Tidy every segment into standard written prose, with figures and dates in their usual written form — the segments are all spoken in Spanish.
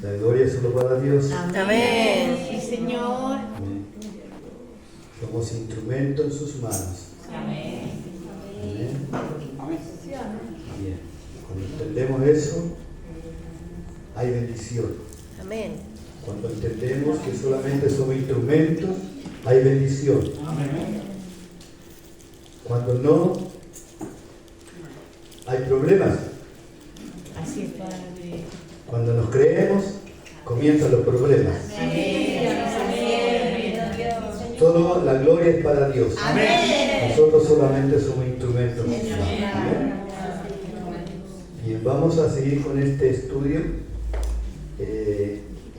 La gloria es solo para Dios. Amén. Sí, Señor. Amén. Somos instrumentos en sus manos. Amén. Amén. Bien. Cuando entendemos eso, hay bendición. Amén. Cuando entendemos que solamente somos instrumentos, hay bendición. Cuando no, hay problemas. Así es, Padre. Cuando nos creemos, comienzan los problemas. Todo la gloria es para Dios. Nosotros solamente somos instrumentos. Amén. Bien, vamos a seguir con este estudio.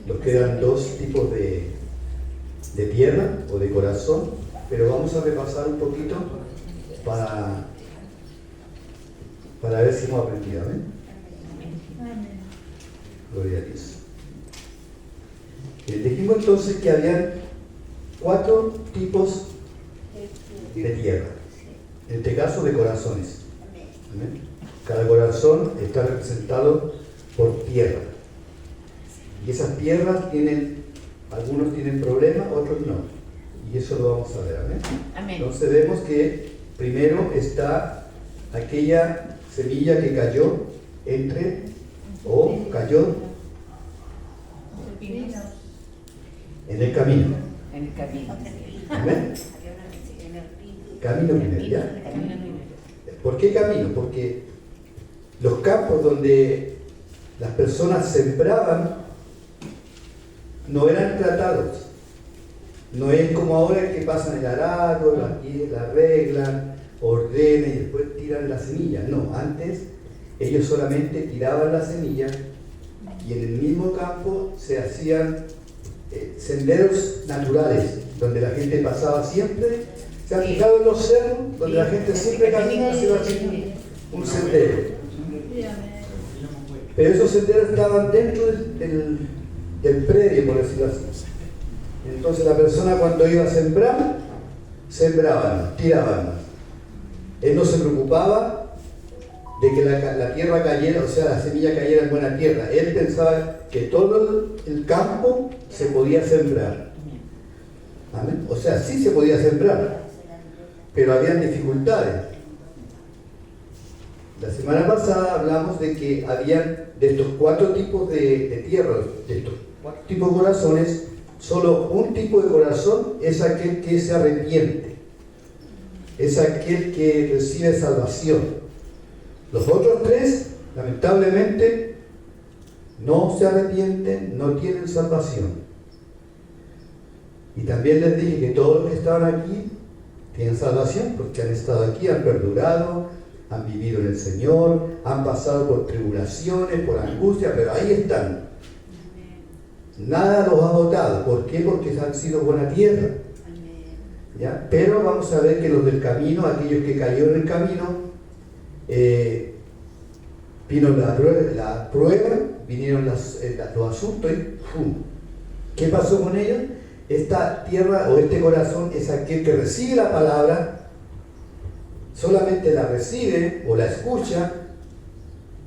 Nos quedan dos tipos de tierra o de corazón, pero vamos a repasar un poquito para ver si hemos aprendido. ¿Amén? Gloria a Dios. Dijimos entonces que habían 4 tipos de tierra, en este caso de corazones. ¿Amén? Cada corazón está representado por tierra. Y esas tierras algunos tienen problemas, otros no. Y eso lo vamos a ver. ¿Amén? Amén. Entonces vemos que primero está aquella semilla que cayó cayó en el camino. En el camino. ¿Amén? Camino primero, ¿ya? ¿Por qué camino? Porque los campos donde las personas sembraban no eran tratados. No es como ahora que pasan el arado, la arreglan, ordenan y después tiran la semilla. No, antes ellos solamente tiraban la semilla y en el mismo campo se hacían senderos naturales donde la gente pasaba siempre. ¿Se han fijado en los cerros donde la gente siempre camina? Se va haciendo un sendero. Pero esos senderos estaban dentro del predio, por decirlo así. Entonces la persona cuando iba a sembrar, sembraban, tiraban. Él no se preocupaba de que la tierra cayera, o sea, la semilla cayera en buena tierra. Él pensaba que todo el campo se podía sembrar. ¿Amén? O sea, sí se podía sembrar, pero habían dificultades. La semana pasada hablamos de que habían de estos 4 tipos de tierra, de estos 4 tipos de corazones, solo un tipo de corazón es aquel que se arrepiente, es aquel que recibe salvación. Los otros 3, lamentablemente, no se arrepienten, no tienen salvación. Y también les dije que todos los que estaban aquí tienen salvación porque han estado aquí, han perdurado, han vivido en el Señor, han pasado por tribulaciones, por angustia, pero ahí están. Nada los ha botado. ¿Por qué? Porque han sido buena tierra. ¿Ya? Pero vamos a ver que los del camino, aquellos que cayeron en el camino, vino la prueba, vinieron los asuntos y ¡pum! ¿Qué pasó con ellos? Esta tierra o este corazón es aquel que recibe la palabra, solamente la recibe o la escucha,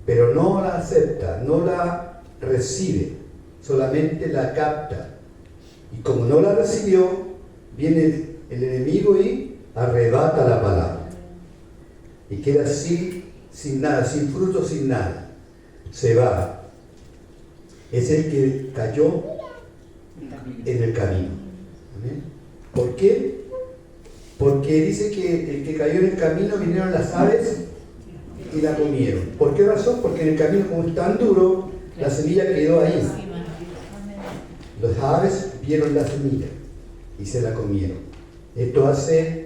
pero no la acepta, no la recibe, solamente la capta. Y como no la recibió, viene el enemigo y arrebata la palabra. Y queda así, sin nada, sin fruto, sin nada. Se va. Es el que cayó en el camino. ¿Amén? ¿Por qué? Porque dice que el que cayó en el camino vinieron las aves y la comieron. ¿Por qué razón? Porque en el camino, como es tan duro, la semilla quedó ahí. Las aves vieron la semilla y se la comieron. Esto hace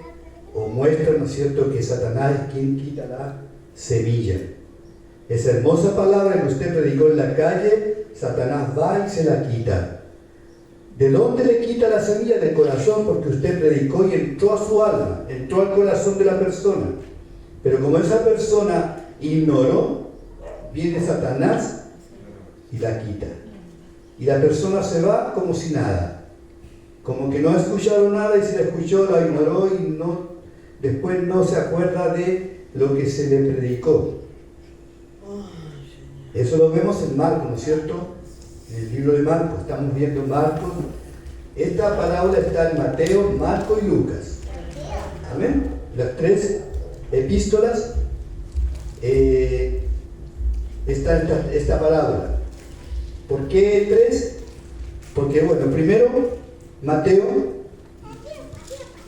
o muestra, ¿no es cierto?, que Satanás es quien quita la semilla. Esa hermosa palabra que usted predicó en la calle, Satanás va y se la quita. ¿De dónde le quita la semilla? Del corazón, porque usted predicó y entró a su alma, entró al corazón de la persona. Pero como esa persona ignoró, viene Satanás y la quita. Y la persona se va como si nada. Como que no ha escuchado nada y si la escuchó, la ignoró y después no se acuerda de lo que se le predicó. Eso lo vemos en Marcos, ¿no es cierto? en el libro de Marcos. Estamos viendo Marcos. Esta parábola está en Mateo, Marcos y Lucas. Amén. Las tres epístolas está esta parábola. ¿Por qué tres? Porque, bueno, primero, Mateo,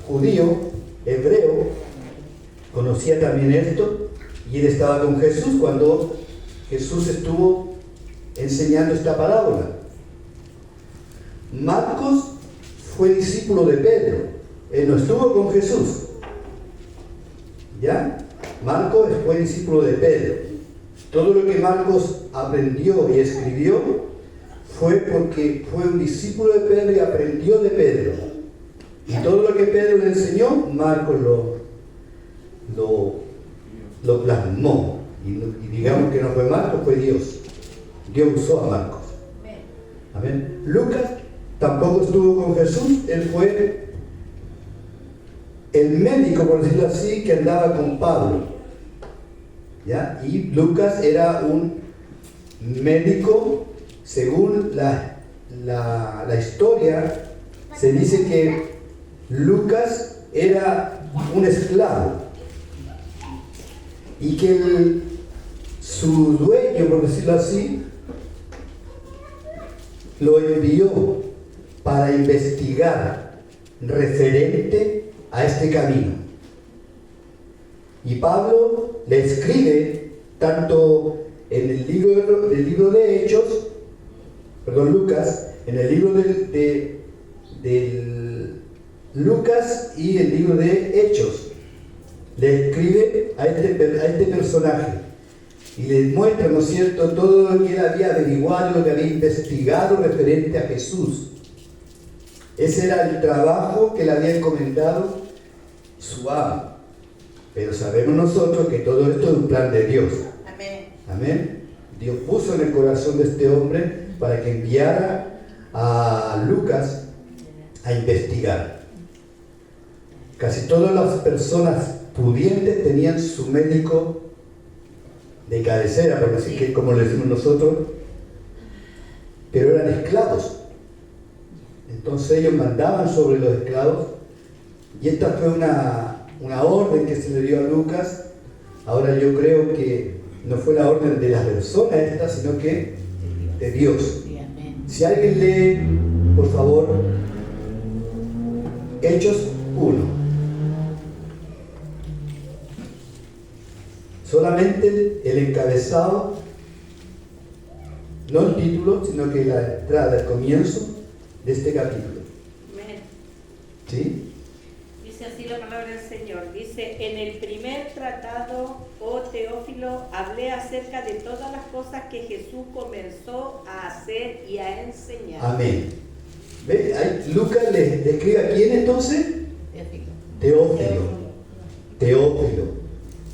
judío, hebreo, conocía también esto, y él estaba con Jesús cuando Jesús estuvo enseñando esta parábola. Marcos fue discípulo de Pedro, él no estuvo con Jesús. ¿Ya? Marcos fue discípulo de Pedro. Todo lo que Marcos aprendió y escribió fue porque fue un discípulo de Pedro y aprendió de Pedro. Y todo lo que Pedro le enseñó, Marcos lo plasmó. Y digamos que no fue Marcos, fue Dios. Dios usó a Marcos. Amén. Lucas tampoco estuvo con Jesús, él fue el médico, por decirlo así, que andaba con Pablo. ¿Ya? Y Lucas era un médico, según la historia, se dice que Lucas era un esclavo y que su dueño, por decirlo así, lo envió para investigar referente a este camino. Y Pablo le escribe tanto en el libro de Hechos, Lucas, en el libro de Lucas y el libro de Hechos, le escribe a este personaje y le muestra, ¿no es cierto?, todo lo que él había averiguado, lo que había investigado referente a Jesús. Ese era el trabajo que le había encomendado su amo. Pero sabemos nosotros que todo esto es un plan de Dios. Amén. Amén. Dios puso en el corazón de este hombre para que enviara a Lucas a investigar. Casi todas las personas pudientes tenían su médico de cabecera, por decir que como le decimos nosotros, pero eran esclavos. Entonces ellos mandaban sobre los esclavos, y esta fue una orden que se le dio a Lucas. Ahora yo creo que no fue la orden de las personas esta, sino que de Dios. Si alguien lee, por favor, Hechos 1. Solamente el encabezado, no el título, sino que la entrada, el comienzo de este capítulo. Amén. ¿Sí? Dice así la palabra del Señor. Dice: en el primer tratado, oh Teófilo, hablé acerca de todas las cosas que Jesús comenzó a hacer y a enseñar. Amén. ¿Ve? Ahí Lucas le escribe a quién entonces? Teófilo. Teófilo.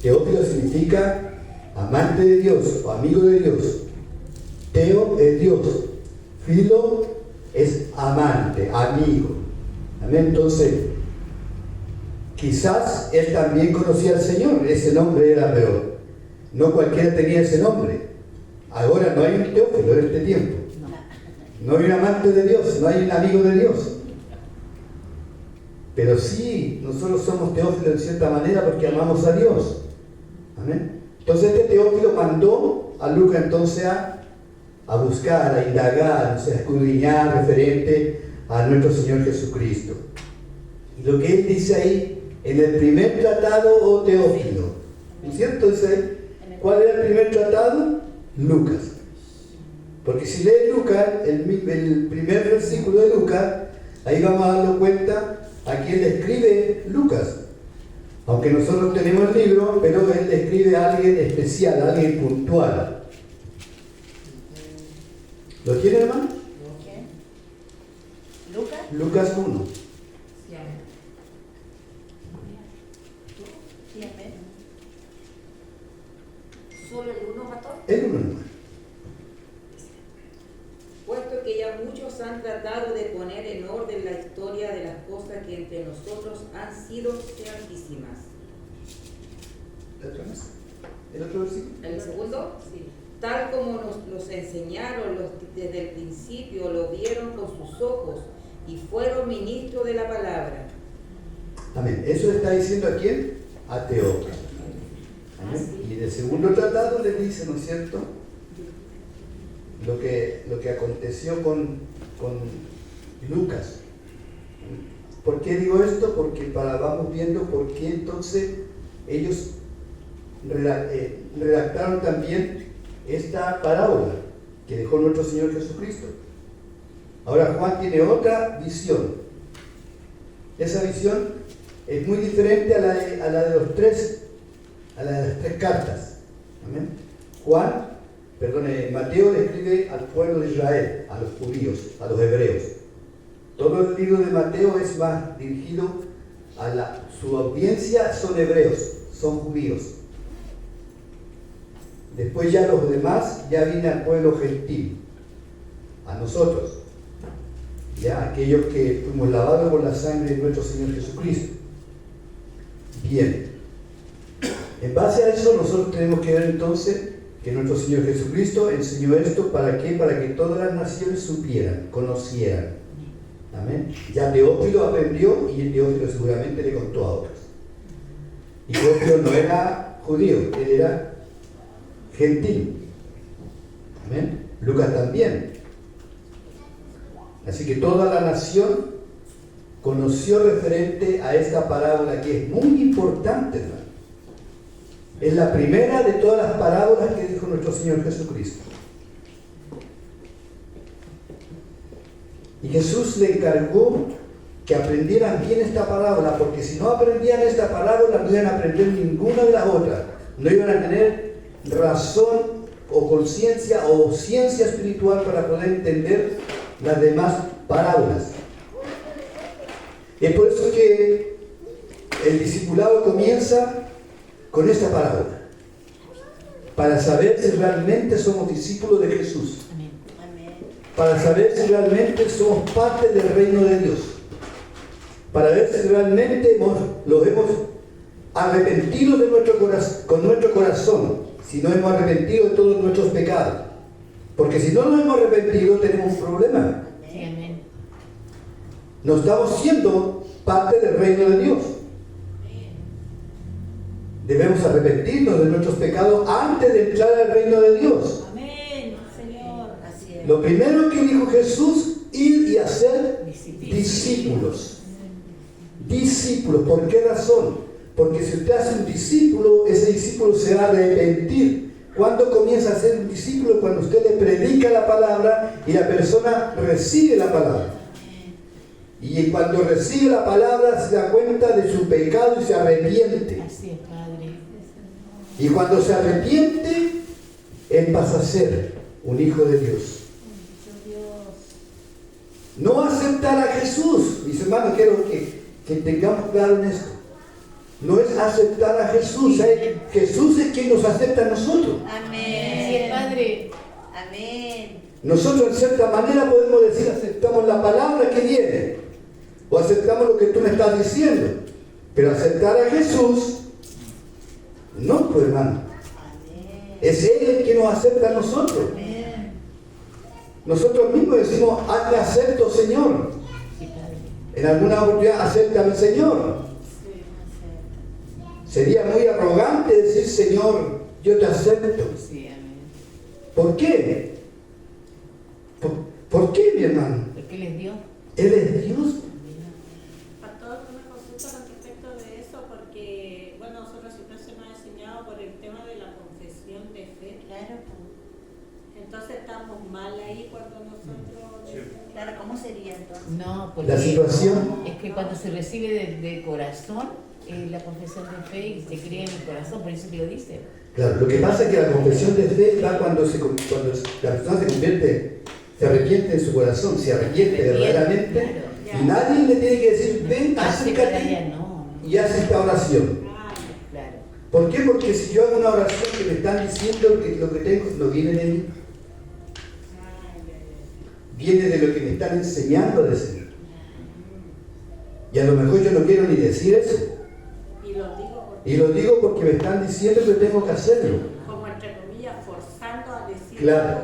Teófilo significa amante de Dios o amigo de Dios. Teo es Dios. Filo es amante, amigo. Amén. Entonces, quizás él también conocía al Señor. Ese nombre era, pero no cualquiera tenía ese nombre. Ahora no hay un Teófilo en este tiempo. No hay un amante de Dios, no hay un amigo de Dios. Pero sí, nosotros somos Teófilos en cierta manera porque amamos a Dios. Amén. Entonces este Teófilo mandó a Lucas entonces a buscar, a indagar, a escudriñar referente a nuestro Señor Jesucristo. Y lo que él dice ahí, en el primer tratado, oh Teófilo, ¿no es cierto? Dice, ¿cuál era el primer tratado? Lucas. Porque si lee Lucas, el primer versículo de Lucas, ahí vamos a darnos cuenta a quién le escribe Lucas. Aunque nosotros tenemos el libro, pero él le escribe a alguien especial, a alguien puntual. ¿Lo tiene, hermano? ¿Lucas? Lucas 1. Sí, amén. Sí, amén. ¿Solo el uno, pastor? El 1 nomás. Puesto que ya muchos han tratado de poner en orden la historia de las cosas que entre nosotros han sido santísimas. ¿El otro versículo? ¿El segundo? Sí. tal como nos los enseñaron desde el principio, lo vieron con sus ojos y fueron ministros de la palabra. Amén. Eso está diciendo a quién? A Teófilo. Amén. Y en el segundo tratado le dice, ¿no es cierto?, lo que aconteció con Lucas. ¿Por qué digo esto? Porque vamos viendo por qué entonces ellos redactaron también esta parábola que dejó nuestro Señor Jesucristo. Ahora Juan tiene otra visión. Esa visión es muy diferente a la de las tres cartas. Amén. Mateo le escribe al pueblo de Israel, a los judíos, a los hebreos. Todo el libro de Mateo es más dirigido su audiencia son hebreos, son judíos. Después ya los demás ya viene al pueblo gentil, a nosotros, ya aquellos que fuimos lavados por la sangre de nuestro Señor Jesucristo. Bien, en base a eso nosotros tenemos que ver entonces que nuestro Señor Jesucristo enseñó esto. ¿Para qué? Para que todas las naciones supieran, conocieran. Amén. Ya Teófilo aprendió y Teófilo seguramente le contó a otros. Y Teófilo no era judío, él era gentil. Amén. Lucas también. Así que toda la nación conoció referente a esta parábola que es muy importante, hermano. Es la primera de todas las parábolas que dijo nuestro Señor Jesucristo. Y Jesús le encargó que aprendieran bien esta parábola, porque si no aprendían esta parábola no iban a aprender ninguna de las otras. No iban a tener razón o conciencia o ciencia espiritual para poder entender las demás parábolas. Es por eso que el discipulado comienza con esta parábola, para saber si realmente somos discípulos de Jesús. Para saber si realmente somos parte del reino de Dios, para ver si realmente los hemos arrepentido con nuestro corazón, si no hemos arrepentido de todos nuestros pecados. Porque si no nos hemos arrepentido, tenemos un problema. No estamos siendo parte del reino de Dios. Debemos arrepentirnos de nuestros pecados antes de entrar al reino de Dios. Lo primero que dijo Jesús, ir y hacer discípulos. Discípulos, ¿por qué razón? Porque si usted hace un discípulo, ese discípulo se va a arrepentir. ¿Cuándo comienza a ser un discípulo? Cuando usted le predica la palabra y la persona recibe la palabra. Y cuando recibe la palabra se da cuenta de su pecado y se arrepiente. Así es, Padre. Y cuando se arrepiente, él pasa a ser un hijo de Dios. No aceptar a Jesús, mis hermanos, quiero que tengamos claro en esto. No es aceptar a Jesús, Jesús es quien nos acepta a nosotros. Amén. Así es, Padre. Amén. Nosotros en cierta manera podemos decir aceptamos la palabra que viene, o aceptamos lo que tú me estás diciendo, pero aceptar a Jesús, no, pues hermano. Es Él el que nos acepta a nosotros. Nosotros mismos decimos, hazme acepto, Señor. En alguna oportunidad, acéptame, Señor. Sería muy arrogante decir, Señor, yo te acepto. ¿Por qué? ¿Por qué, mi hermano? Porque Él es Dios. Él es Dios. Pastor, una consulta con respecto de eso, porque, bueno, nosotros siempre se nos ha enseñado por el tema de la confesión de fe. Claro. Entonces estamos mal ahí cuando nosotros... Claro, ¿cómo sería entonces? No, porque La situación. es que cuando se recibe de corazón la confesión de fe y se cree en el corazón, por eso que lo dice. Claro, lo que pasa es que la confesión de fe va cuando la persona se convierte, se arrepiente en su corazón, se arrepiente verdaderamente, claro. Y nadie le tiene que decir, ven, Hace cada acércate día, no. y haz esta oración. Claro. ¿Por qué? Porque si yo hago una oración que me están diciendo que lo que tengo no viene de mí, viene de lo que me están enseñando a decir. Y a lo mejor yo no quiero ni decir eso. Y lo digo porque me están diciendo que tengo que hacerlo. como entre comillas, forzando a decir Claro.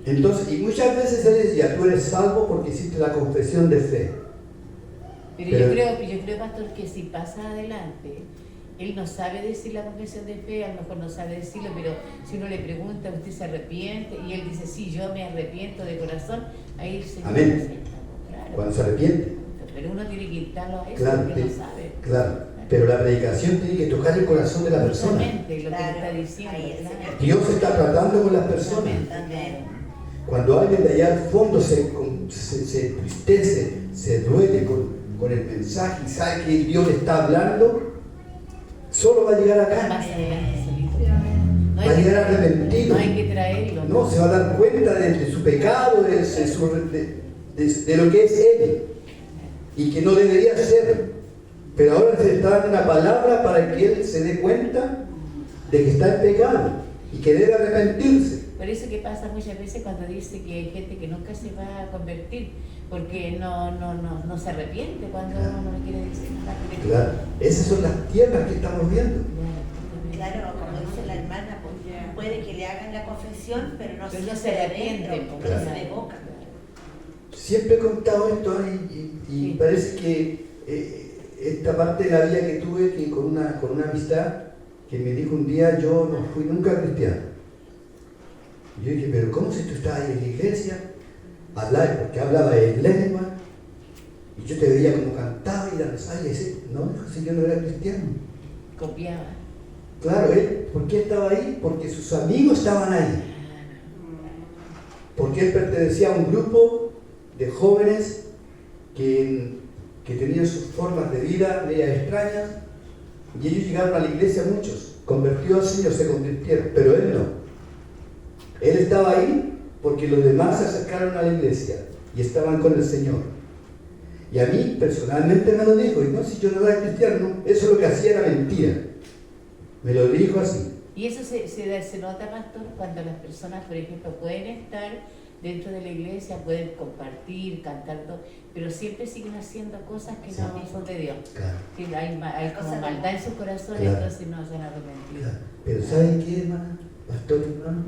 Entonces, y muchas veces Él decía, tú eres salvo porque hiciste la confesión de fe. Pero yo creo, pastor, que si pasa adelante, él no sabe decir la confesión de fe, a lo mejor no sabe decirlo, pero si uno le pregunta, ¿usted se arrepiente? Y él dice, sí, yo me arrepiento de corazón, ahí el Señor Amén. acepta, claro. Cuando se arrepiente. Pero uno tiene que quitarlo a eso, Claro, porque no sabe. claro. Pero la predicación tiene que tocar el corazón de la persona. Justamente lo que le está diciendo, Ahí el claro. Señor. Dios está tratando con las personas. Amén. Cuando alguien de allá al fondo se entristece, se duele con el mensaje y sabe que Dios le está hablando, solo va a llegar acá. Más adelante, solito. No Va a llegar arrepentido. No hay que traerlo. No, se va a dar cuenta de su pecado, de lo que es Él y que no debería ser. Pero ahora se le está dando una palabra para que Él se dé cuenta de que está en pecado y que debe arrepentirse. Por eso que pasa muchas veces cuando dice que hay gente que nunca se va a convertir, porque no se arrepiente cuando uno no quiere decir nada. Claro, esas son las tierras que estamos viendo. Claro, como dice la hermana, pues, puede que le hagan la confesión, pero no se arrepiente, adentro, pues, no se claro. de boca. Siempre he contado esto y parece que esta parte de la vida que tuve que con una amistad que me dijo un día, yo no fui nunca cristiano. Y yo dije, pero ¿cómo si tú estabas ahí en la iglesia? Porque hablaba en lengua y yo te veía como cantaba y danzaba y decía, no, si yo no era cristiano. Copiaba. Claro, él, ¿por qué estaba ahí? Porque sus amigos estaban ahí. Porque él pertenecía a un grupo de jóvenes que tenían sus formas de vida medias extrañas y ellos llegaron a la iglesia muchos, convertidos ellos se convirtieron, pero él no. Él estaba ahí porque los demás se acercaron a la iglesia y estaban con el Señor. Y a mí personalmente me lo dijo, y no, si yo no era cristiano, no, eso lo que hacía era mentira. Me lo dijo así. Y eso se nota, pastor, cuando las personas, por ejemplo, pueden estar dentro de la iglesia, pueden compartir, cantar todo, pero siempre siguen haciendo cosas que no son de Dios. Claro. Sí, hay como maldad en sus corazones, Claro. entonces no se han arrepentido. Claro. Pero ¿saben qué, hermana? Pastor, hermano,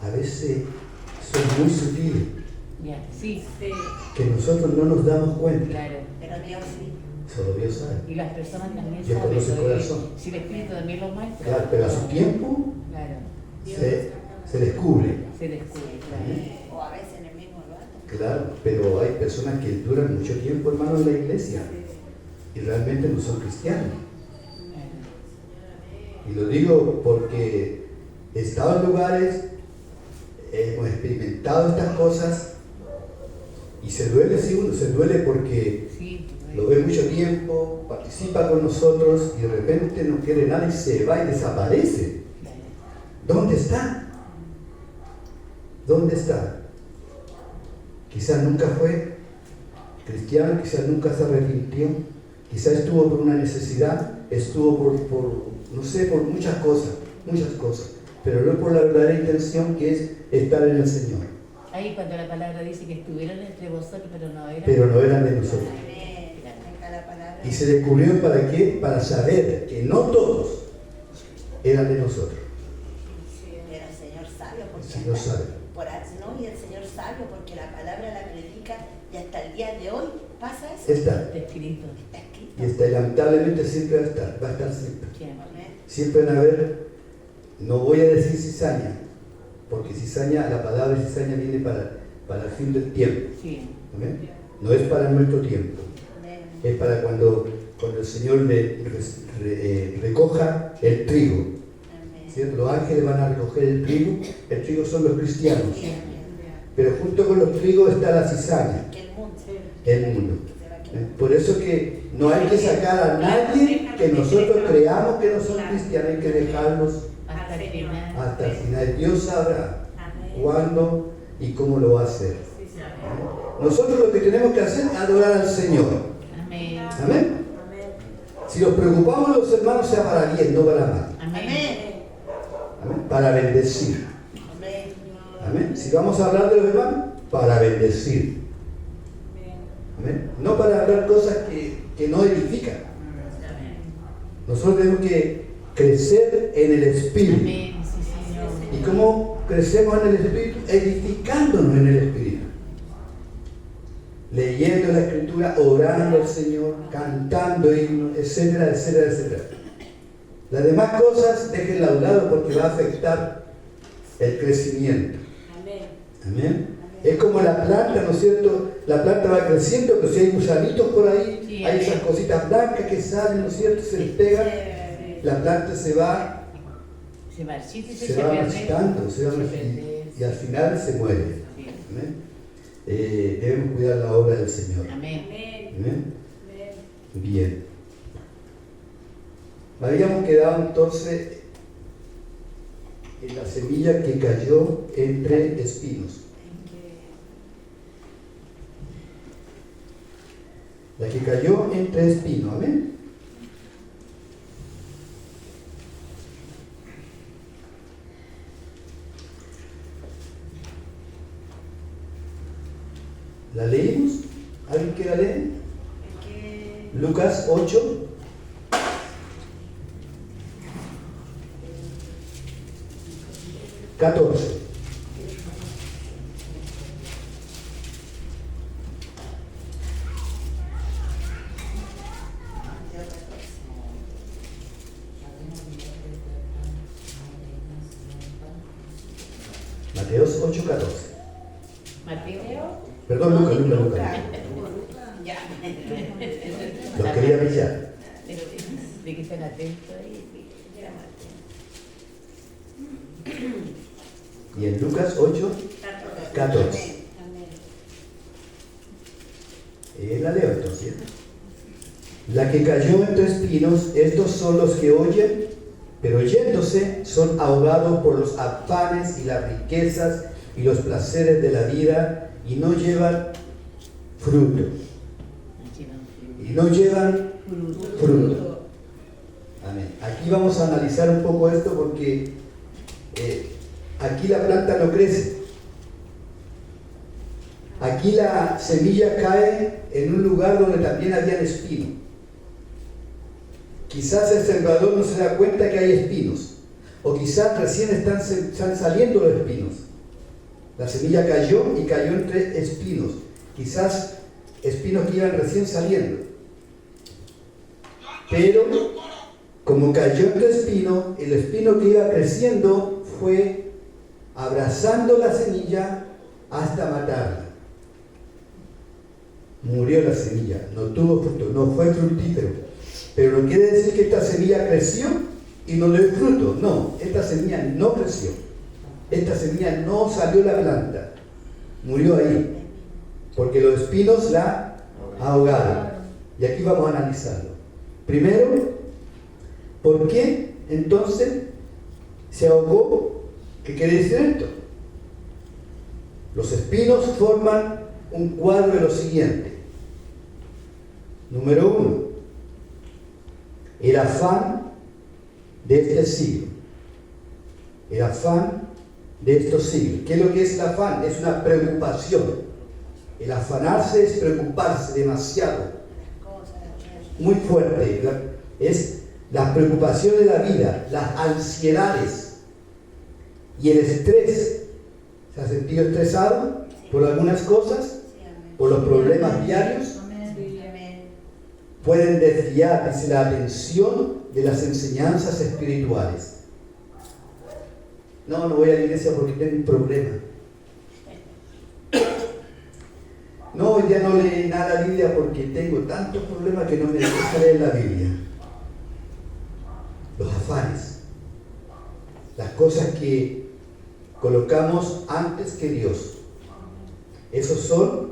a veces son muy sutiles, Ya, sí, que nosotros no nos damos cuenta. claro. Pero Dios sí. Solo Dios sabe. Y las personas también Dios saben, conoce el porque corazón. si el Espíritu también lo muestra. Claro, pero a su tiempo Claro, se descubre. se descubre, claro. O a veces en el mismo rato. Claro, pero hay personas que duran mucho tiempo, hermano, en la iglesia y realmente no son cristianos. Y lo digo porque he estado en lugares, hemos experimentado estas cosas y se duele, sí, uno se duele porque Sí, lo ve mucho tiempo, participa con nosotros y de repente no quiere nada y se va y desaparece. claro. ¿Dónde está? ¿Dónde está? Quizás nunca fue cristiano, quizás nunca se arrepintió, quizás estuvo por una necesidad, estuvo no sé, por muchas cosas, pero no por la verdadera intención que es estar en el Señor. Ahí cuando la palabra dice que estuvieron entre vosotros, Pero no eran de nosotros. Amén. Venga la palabra. Y se descubrió para qué, para saber que no todos eran de nosotros. Pero el Señor sabio, porque El Señor sabe. no, y el Señor sabio, porque la palabra la predica y hasta el día de hoy pasa eso. Está. Escrito. Está escrito. Y está, lamentablemente siempre va a estar siempre. Amén. Siempre van a haber, no voy a decir cizaña, porque cizaña, la palabra cizaña viene para el fin del tiempo. Sí. ¿Amén? No es para nuestro tiempo, Amén. es para cuando el Señor recoja el trigo. Amén. ¿Cierto? Los ángeles van a recoger el trigo son los cristianos. Amén. Pero junto con los trigos está la cizaña, Que el mundo. el mundo. Se va a quedar. Por eso que no hay que sacar a nadie que nosotros creamos que no son cristianos, hay que dejarlos Hasta el final. hasta el final. Dios sabrá Amén. cuándo y cómo lo va a hacer. Nosotros lo que tenemos que hacer es adorar al Señor. Amén. Amén. Si nos preocupamos los hermanos, sea para bien, no para mal. Amén. Amén. Para bendecir. Amén. Amén. Si vamos a hablar de los hermanos, para bendecir. Amén. No para hablar cosas que no edifican. Nosotros tenemos que crecer en el Espíritu. Amén. Sí, Señor. ¿Y cómo crecemos en el Espíritu? Edificándonos en el Espíritu. Leyendo la Escritura, orando al Señor, cantando himnos, etcétera, etcétera, etcétera. Las demás cosas déjenla a un lado porque va a afectar el crecimiento. Amén. Amén. Es como la planta, ¿no es cierto? La planta va creciendo, pero si hay gusanitos por ahí, Sí, hay amén. esas cositas blancas que salen, ¿no es cierto? Se les pega, Sí. la planta se va, Se marchita y se va marchitando, se va Se marchitando, pierde. y al final se muere. Sí. Amén. Debemos cuidar la obra del Señor. Amén. Amén. Amén. Amén. Bien. Habíamos quedado entonces en la semilla que cayó entre espinos. La que cayó entre espinos, amén. ¿La leímos? ¿Alguien quiere leer? Lucas 8. Catorce. Mateos 8:14. Mateo. Perdón, Lucas. Ya. Los quería pillar. De que estén atentos ahí. Y en Lucas 8:14. La leo entonces. La que cayó entre espinos, estos son los que oyen, pero oyéndose son ahogados por los afanes y las riquezas y los placeres de la vida y no llevan fruto. Y no llevan fruto. Amén. Aquí vamos a analizar un poco esto porque aquí la planta no crece. Aquí la semilla cae en un lugar donde también había espinos. Quizás el sembrador no se da cuenta que hay espinos, o quizás recién están saliendo los espinos. La semilla cayó y cayó entre espinos, quizás espinos que iban recién saliendo. Pero como cayó entre espinos, el espino que iba creciendo fue abrazando la semilla hasta matarla. Murió la semilla, no tuvo fruto, no fue fructífero. Pero no quiere decir que esta semilla creció y no dio fruto. No, esta semilla no creció. Esta semilla no salió la planta. Murió ahí. Porque los espinos la ahogaron. Y aquí vamos a analizarlo. Primero, ¿por qué entonces se ahogó? ¿Qué quiere decir esto? Los espinos forman un cuadro de lo siguiente. Número 1. El afán de este siglo. El afán de estos siglos. ¿Qué es lo que es el afán? Es una preocupación. El afanarse es preocuparse demasiado. Muy fuerte. Es la preocupación de la vida, las ansiedades y el estrés. ¿Se ha sentido estresado por algunas cosas? ¿Por los problemas diarios? Pueden desviar, dice, la atención de las enseñanzas espirituales. No voy a la iglesia porque tengo un problema. No, hoy día no leí nada la Biblia porque tengo tantos problemas que no me deja leer la Biblia. Los afanes, las cosas que colocamos antes que Dios. Esos son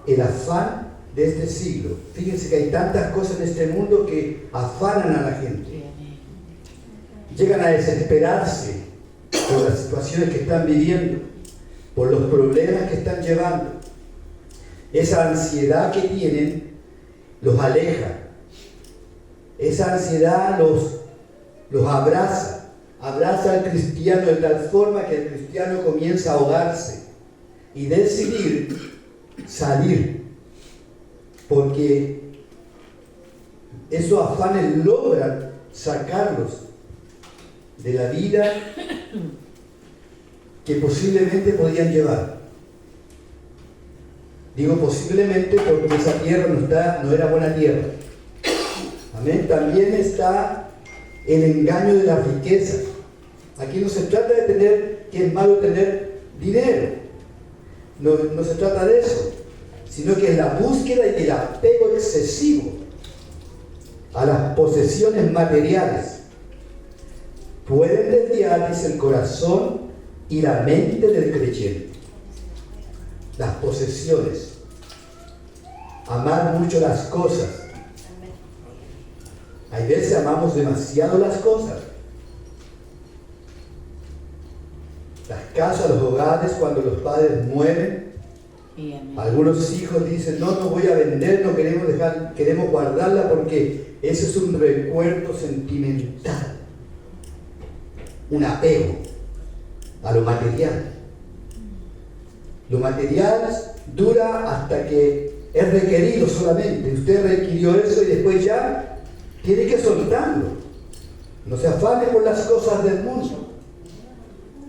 el afán de este siglo. Fíjense que hay tantas cosas en este mundo que afanan a la gente. Llegan a desesperarse por las situaciones que están viviendo, por los problemas que están llevando. Esa ansiedad que tienen los aleja. Esa ansiedad los abraza. Abraza al cristiano de tal forma que el cristiano comienza a ahogarse y decidir salir. Porque esos afanes logran sacarlos de la vida que posiblemente podían llevar. Digo posiblemente porque esa tierra no era buena tierra. Amén. También está el engaño de las riquezas. Aquí no se trata de tener, que es malo tener dinero. No se trata de eso, sino que es la búsqueda y el apego excesivo a las posesiones materiales. Pueden desviar, dice, el corazón y la mente del creyente. Las posesiones. Amar mucho las cosas. Hay veces amamos demasiado las cosas. Las casas, los hogares, cuando los padres mueren, algunos hijos dicen, no voy a vender, no queremos dejar, queremos guardarla porque ese es un recuerdo sentimental, un apego a lo material. Lo material dura hasta que es requerido solamente. Usted requirió eso y después ya tiene que soltarlo. No se afane por las cosas del mundo.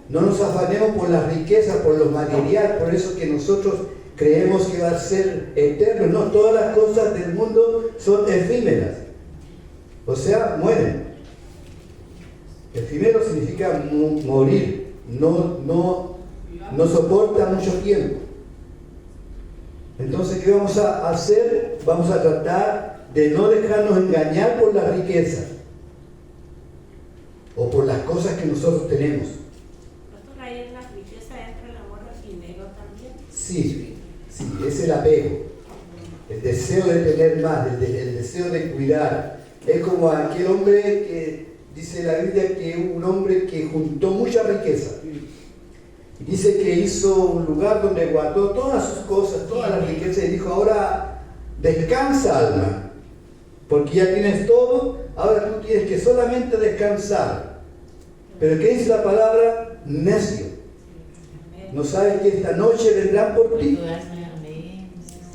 No nos afanemos por las riquezas, por lo material, por eso que nosotros creemos que va a ser eterno. No, todas las cosas del mundo son efímeras. O sea, mueren. Efímero significa morir. No soporta mucho tiempo. Entonces, ¿qué vamos a hacer? Vamos a tratar de no dejarnos engañar por las riquezas o por las cosas que nosotros tenemos. Pastor, ahí en las riquezas entra el amor al dinero también. Sí, es el apego, el deseo de tener más, el deseo de cuidar. Es como aquel hombre que dice la Biblia que un hombre que juntó mucha riqueza. Dice que hizo un lugar donde guardó todas sus cosas, todas las riquezas y dijo, ahora descansa, alma, porque ya tienes todo, ahora tú tienes que solamente descansar. Pero ¿qué dice la palabra? Necio. No sabes que esta noche vendrán por ti.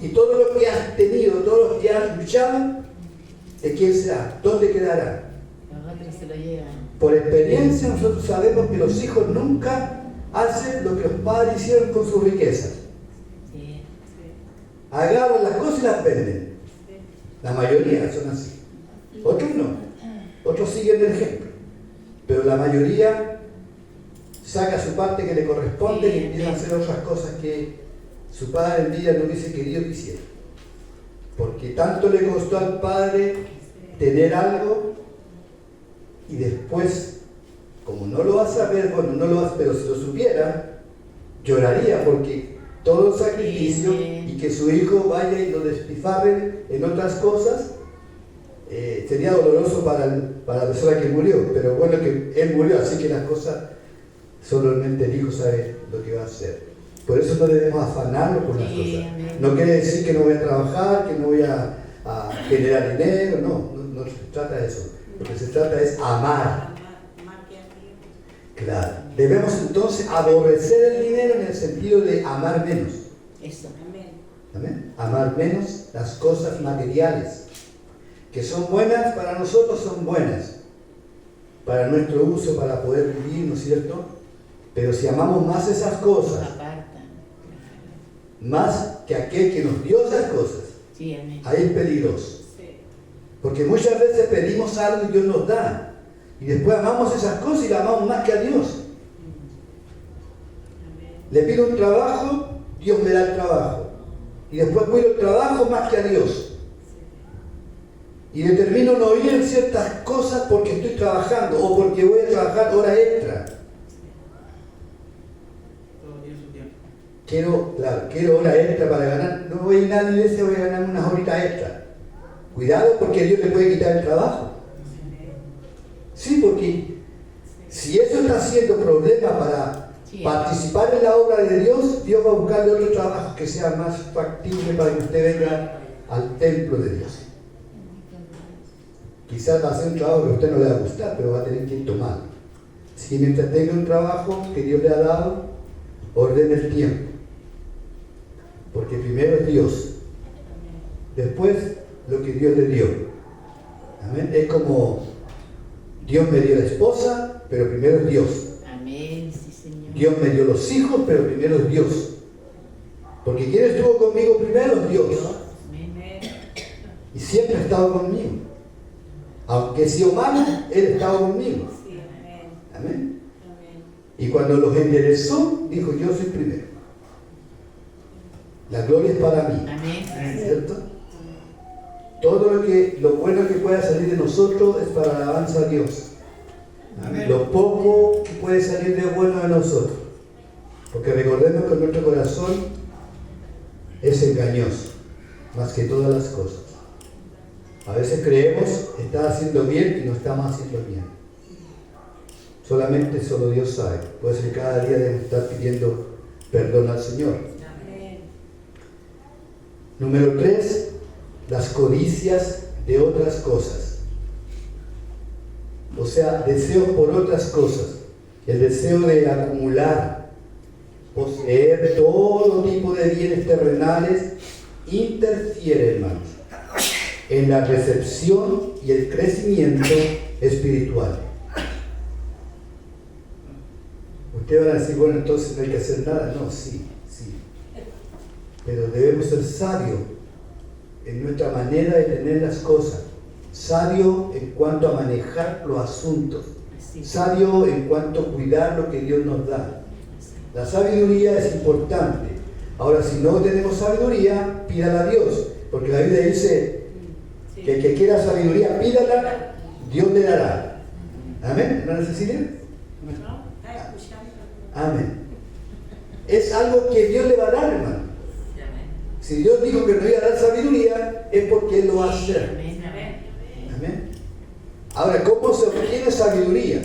Y todo lo que has tenido, todo lo que has luchado, ¿de quién será? ¿Dónde quedará? Por experiencia nosotros sabemos que los hijos nunca hacen lo que los padres hicieron con sus riquezas. Agarran las cosas y las venden. La mayoría son así. Otros no. Otros siguen el ejemplo. Pero la mayoría saca su parte que le corresponde y empieza a hacer otras cosas que su padre en vida no hubiese querido que hiciera. Porque tanto le costó al padre tener algo y después, como no lo va a saber, pero si lo supiera, lloraría porque todo el sacrificio y que su hijo vaya y lo despifarre en otras cosas, sería doloroso para la persona que murió, pero bueno que él murió, así que las cosas solamente el hijo sabe lo que va a hacer. Por eso no debemos afanarnos por las cosas. No quiere decir que no voy a trabajar, que no voy a generar dinero, no se trata de eso. Lo que se trata es amar. Claro. Debemos entonces aborrecer el dinero en el sentido de amar menos. Eso. ¿Amén? Amar menos las cosas materiales, que son buenas para nosotros, son buenas para nuestro uso, para poder vivir, ¿no es cierto? Pero si amamos más esas cosas, más que aquel que nos dio esas cosas, ahí es peligroso. Porque muchas veces pedimos algo y Dios nos da. Y después amamos esas cosas y la amamos más que a Dios. Le pido un trabajo, Dios me da el trabajo. Y después cuido el trabajo más que a Dios. Y determino no ir en ciertas cosas porque estoy trabajando o porque voy a trabajar horas extra. Quiero horas extra para ganar. No voy a ir a la iglesia, voy a ganar unas horitas extra. Cuidado porque Dios le puede quitar el trabajo. Sí, porque si eso está siendo problema para participar en la obra de Dios, Dios va a buscarle otro trabajo que sea más factible para que usted venga al templo de Dios. Quizás va a ser un trabajo que a usted no le va a gustar, pero va a tener que tomarlo. Si mientras tenga un trabajo que Dios le ha dado, ordene el tiempo. Porque primero es Dios. Después lo que Dios le dio. Amén. Es como Dios me dio la esposa, pero primero es Dios. Amén, sí, Señor. Dios me dio los hijos, pero primero es Dios. Porque ¿quién estuvo conmigo primero? Dios. Y siempre ha estado conmigo. Aunque he sido malo, Él ha estado conmigo. Sí, amén. Amén. Amén. Y cuando los enderezó, dijo, yo soy primero. La gloria es para mí. Amén. ¿Cierto? Todo lo bueno que pueda salir de nosotros es para la alabanza a Dios. Lo poco que puede salir de bueno de nosotros. Porque recordemos que nuestro corazón es engañoso, más que todas las cosas. A veces creemos que está haciendo bien y no estamos haciendo bien. Solo Dios sabe. Por eso cada día debemos estar pidiendo perdón al Señor. Amén. Número 3, las codicias de otras cosas. O sea, deseos por otras cosas. El deseo de acumular, poseer todo tipo de bienes terrenales interfiere, hermanos, en la recepción y el crecimiento espiritual. Ustedes van a decir, bueno, entonces no hay que hacer nada. No, sí. Pero debemos ser sabios en nuestra manera de tener las cosas. Sabio en cuanto a manejar los asuntos. Sabio en cuanto a cuidar lo que Dios nos da. La sabiduría es importante. Ahora, si no tenemos sabiduría, pídala a Dios. Porque la Biblia dice que el que quiera sabiduría, pídala, Dios le dará. Amén, hermana Cecilia. ¿No? Está escuchando. Amén. Es algo que Dios le va a dar, hermano. Si Dios dijo que nos iba a dar sabiduría, es porque Él lo va a hacer. Amén. Amén. Ahora, ¿cómo se obtiene sabiduría?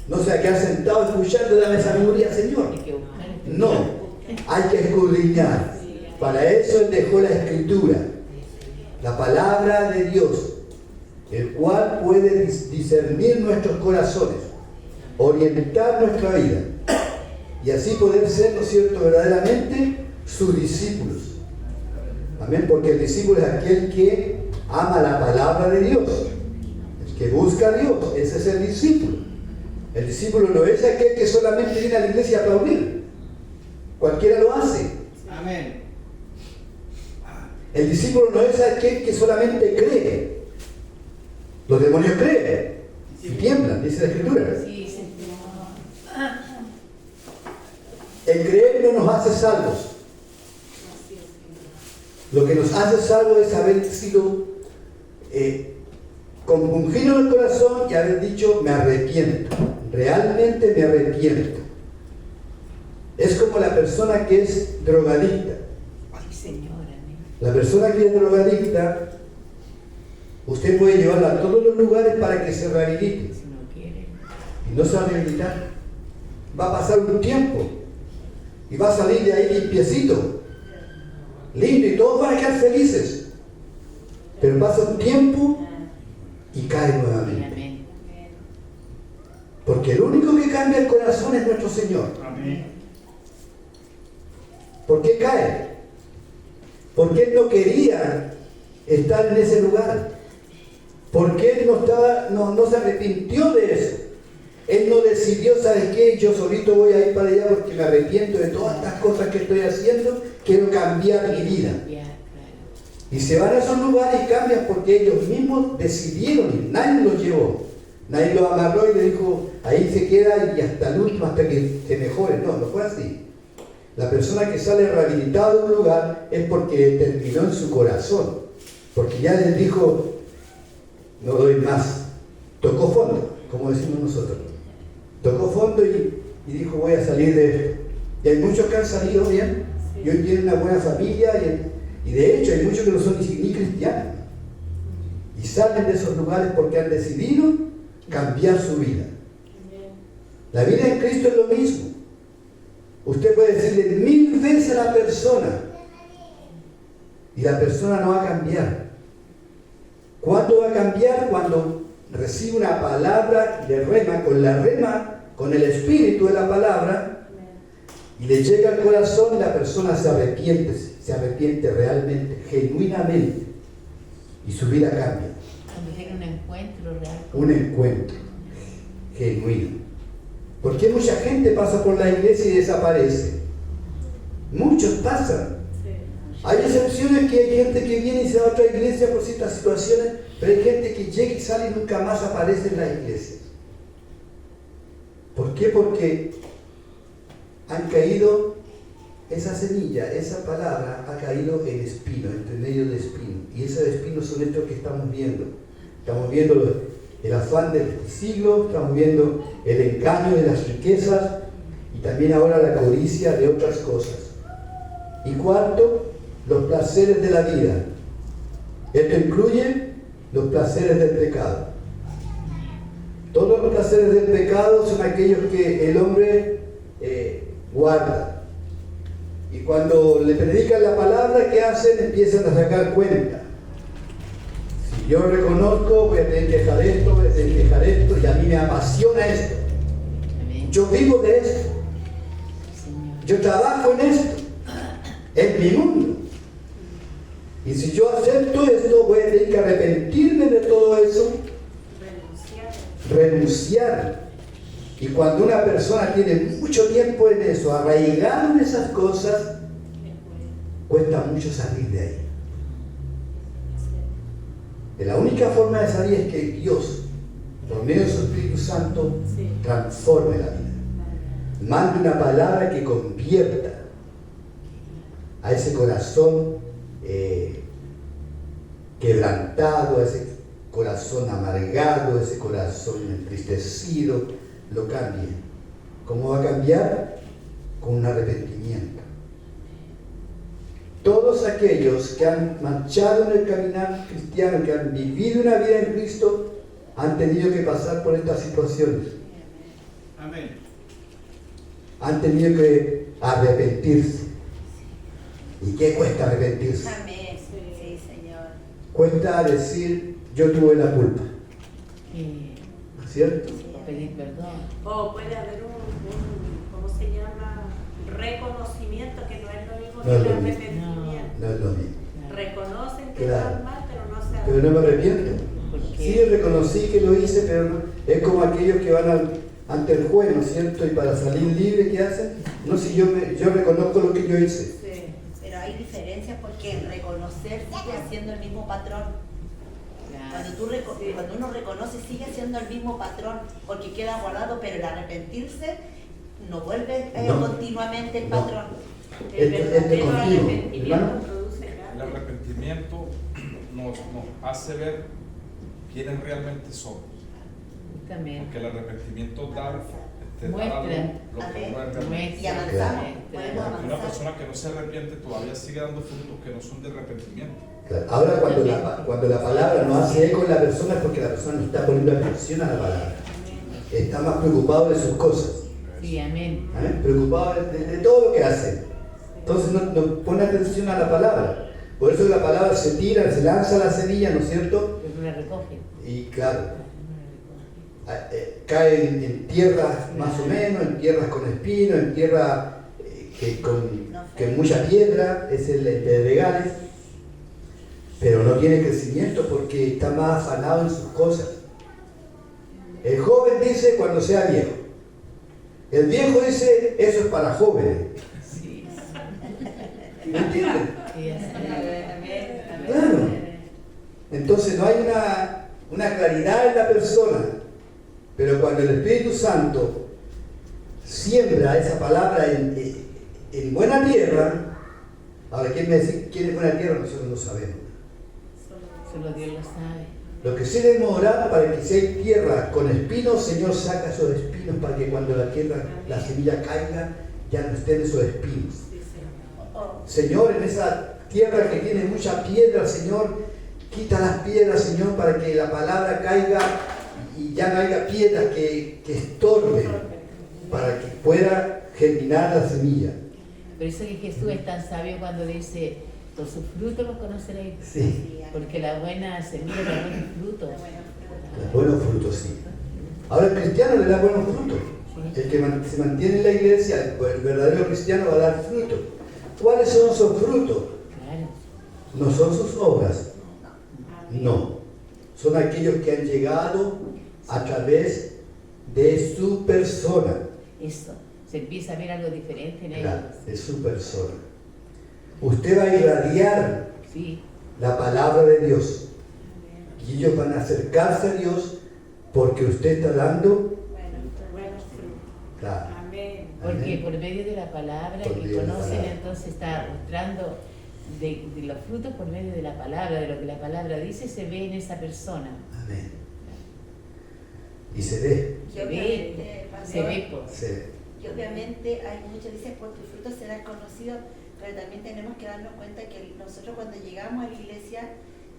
No se queda sentado escuchando, dame sabiduría, Señor. Hay que buscar. No, hay que escudriñar. Para eso Él dejó la Escritura, la palabra de Dios, el cual puede discernir nuestros corazones, orientar nuestra vida y así poder ser, ¿no es cierto?, verdaderamente sus discípulos. Amén, porque el discípulo es aquel que ama la palabra de Dios, el que busca a Dios, ese es el discípulo. El discípulo no es aquel que solamente viene a la iglesia a aplaudir, cualquiera lo hace. Amén. El discípulo no es aquel que solamente cree. Los demonios creen y tiemblan, dice la Escritura. Sí, Señor. El creer no nos hace salvos. Lo que nos hace salvos es haber sido compungido en el corazón y haber dicho, me arrepiento. Realmente me arrepiento. Es como la persona que es drogadicta. Sí, Señor. Amén. La persona que es drogadicta, usted puede llevarla a todos los lugares para que se rehabilite. Si no quiere. Y no se va a rehabilitar. Va a pasar un tiempo y va a salir de ahí limpiecito, lindo, y todos van a quedar felices. Pero pasa un tiempo y cae nuevamente. Amén. Porque el único que cambia el corazón es nuestro Señor. Amén. ¿Por qué cae? Porque Él no quería estar en ese lugar. Porque Él no se arrepintió de eso. Él no decidió, ¿sabes qué? Yo solito voy a ir para allá porque me arrepiento de todas estas cosas que estoy haciendo. Quiero cambiar mi vida. Ya, claro. Y se van a esos lugares y cambian porque ellos mismos decidieron ir. Nadie los llevó. Nadie los amarró y le dijo, ahí se queda y hasta el último, hasta que se mejore. No, no fue así. La persona que sale rehabilitada de un lugar es porque terminó en su corazón. Porque ya les dijo, no doy más. Tocó fondo, como decimos nosotros. Tocó fondo y dijo, voy a salir de esto. Y hay muchos que han salido bien y hoy tienen una buena familia y de hecho hay muchos que no son ni cristianos. Y salen de esos lugares porque han decidido cambiar su vida. La vida en Cristo es lo mismo. Usted puede decirle 1000 veces a la persona y la persona no va a cambiar. ¿Cuándo va a cambiar? Cuando recibe una palabra de rema, con el espíritu de la palabra, y le llega al corazón y la persona se arrepiente realmente, genuinamente, y su vida cambia. Cuando tiene un encuentro real. Un encuentro genuino. ¿Por qué mucha gente pasa por la iglesia y desaparece? Muchos pasan. Hay excepciones que hay gente que viene y se va a otra iglesia por ciertas situaciones, pero hay gente que llega y sale y nunca más aparece en las iglesias. ¿Por qué? Porque han caído, esa semilla, esa palabra ha caído en espino, entre medio de espino. Y esos espinos son estos que estamos viendo. Estamos viendo el afán del siglo, estamos viendo el engaño de las riquezas y también ahora la codicia de otras cosas. Y cuarto, los placeres de la vida. Esto incluye los placeres del pecado. Todos los placeres del pecado son aquellos que el hombre guarda. Y cuando le predican la palabra, ¿qué hacen? Empiezan a sacar cuenta. Si yo reconozco, voy a tener que dejar esto, voy a tener que dejar esto, y a mí me apasiona esto. Yo vivo de esto. Yo trabajo en esto. Es mi mundo. Y si yo acepto esto, voy a tener que arrepentirme de todo eso. Renunciar. Y cuando una persona tiene mucho tiempo en eso, arraigado en esas cosas, cuesta mucho salir de ahí. La única forma de salir es que Dios, por medio de su Espíritu Santo, transforme la vida. Mande una palabra que convierta a ese corazón quebrantado, a ese corazón amargado, a ese corazón entristecido, lo cambie. ¿Cómo va a cambiar? Con un arrepentimiento. Todos aquellos que han marchado en el caminar cristiano, que han vivido una vida en Cristo, han tenido que pasar por estas situaciones. Amén. Han tenido que arrepentirse. ¿Y qué cuesta arrepentirse? Amén. Sí, Señor. Cuesta decir, yo tuve la culpa. ¿Cierto? O pedir perdón. O puede haber ¿cómo se llama? Reconocimiento, que no es lo mismo No es que lo el mismo. arrepentimiento. No es lo mismo. Reconocen que Claro. están mal, pero no se Pero no me arrepiento. ¿Por qué? Sí, reconocí que lo hice, pero no. Es como aquellos que van ante el juez, ¿no es cierto? Y para salir libre, ¿qué hacen? No, si yo reconozco lo que yo hice. Sí, pero hay diferencias porque reconocer sigue siendo el mismo patrón. Cuando uno reconoce sigue siendo el mismo patrón porque queda guardado, pero el arrepentirse no vuelve No. continuamente el No. patrón. El verdadero contigo, arrepentimiento hermano. produce El cambio. arrepentimiento nos hace ver quiénes realmente somos. También. Porque el arrepentimiento da da Muestra. a luz lo que Amén. uno es realmente. Y avanzamos, podemos Porque una avanzar. persona que no se arrepiente todavía sigue dando frutos que no son de arrepentimiento. Claro. Ahora cuando la palabra no hace eco en la persona es porque la persona no está poniendo atención a la palabra. Está más preocupado de sus cosas. Sí, amén. ¿Eh? Preocupado de todo lo que hace. Entonces no pone atención a la palabra. Por eso la palabra se tira, se lanza la semilla, ¿no es cierto? Pero no la recoge. Y claro, cae en tierras más o menos, en tierras con espinos, en tierras con mucha piedra, es el pedregales, pero no tiene crecimiento porque está más afanado en sus cosas. El joven dice cuando sea viejo. El viejo dice, eso es para jóvenes. Sí. ¿Me entienden? Sí, así. Claro. Entonces no hay una claridad en la persona. Pero cuando el Espíritu Santo siembra esa palabra en buena tierra, ahora ¿quién me dice quién es buena tierra? Nosotros no sabemos. Solo Dios lo sabe. Lo que sí debemos orar para que si hay tierra con espinos, Señor, saca esos espinos para que cuando la semilla caiga, ya no estén esos espinos. Señor, en esa tierra que tiene mucha piedra, Señor, quita las piedras, Señor, para que la palabra caiga y ya no haya piedras que estorben, para que pueda germinar la semilla. Por eso que Jesús es tan sabio cuando dice, por sus frutos los conoceréis. Sí, Porque la buena semilla da buenos frutos. los buenos frutos, sí. Ahora el cristiano le da buenos frutos. El que se mantiene en la iglesia, el verdadero cristiano va a dar frutos. ¿Cuáles son esos frutos? Claro. No son sus obras. No. Son aquellos que han llegado a través de su persona. eso, se empieza a ver algo diferente en ellos. Claro, es su persona. Usted va a irradiar Sí. la palabra de Dios. Y ellos van a acercarse a Dios porque usted está dando. Buenos frutos. Claro. Amén. Porque Amén. por medio de la palabra Por que medio de la conocen, palabra. entonces está mostrando de los frutos por medio de la palabra, de lo que la palabra dice, se ve en esa persona. Amén. Y se ve. Y Se obviamente, ve, pastor, se ve, pues. Se ve. y obviamente hay muchos dicen por tus frutos serás conocido, pero también tenemos que darnos cuenta que nosotros cuando llegamos a la iglesia,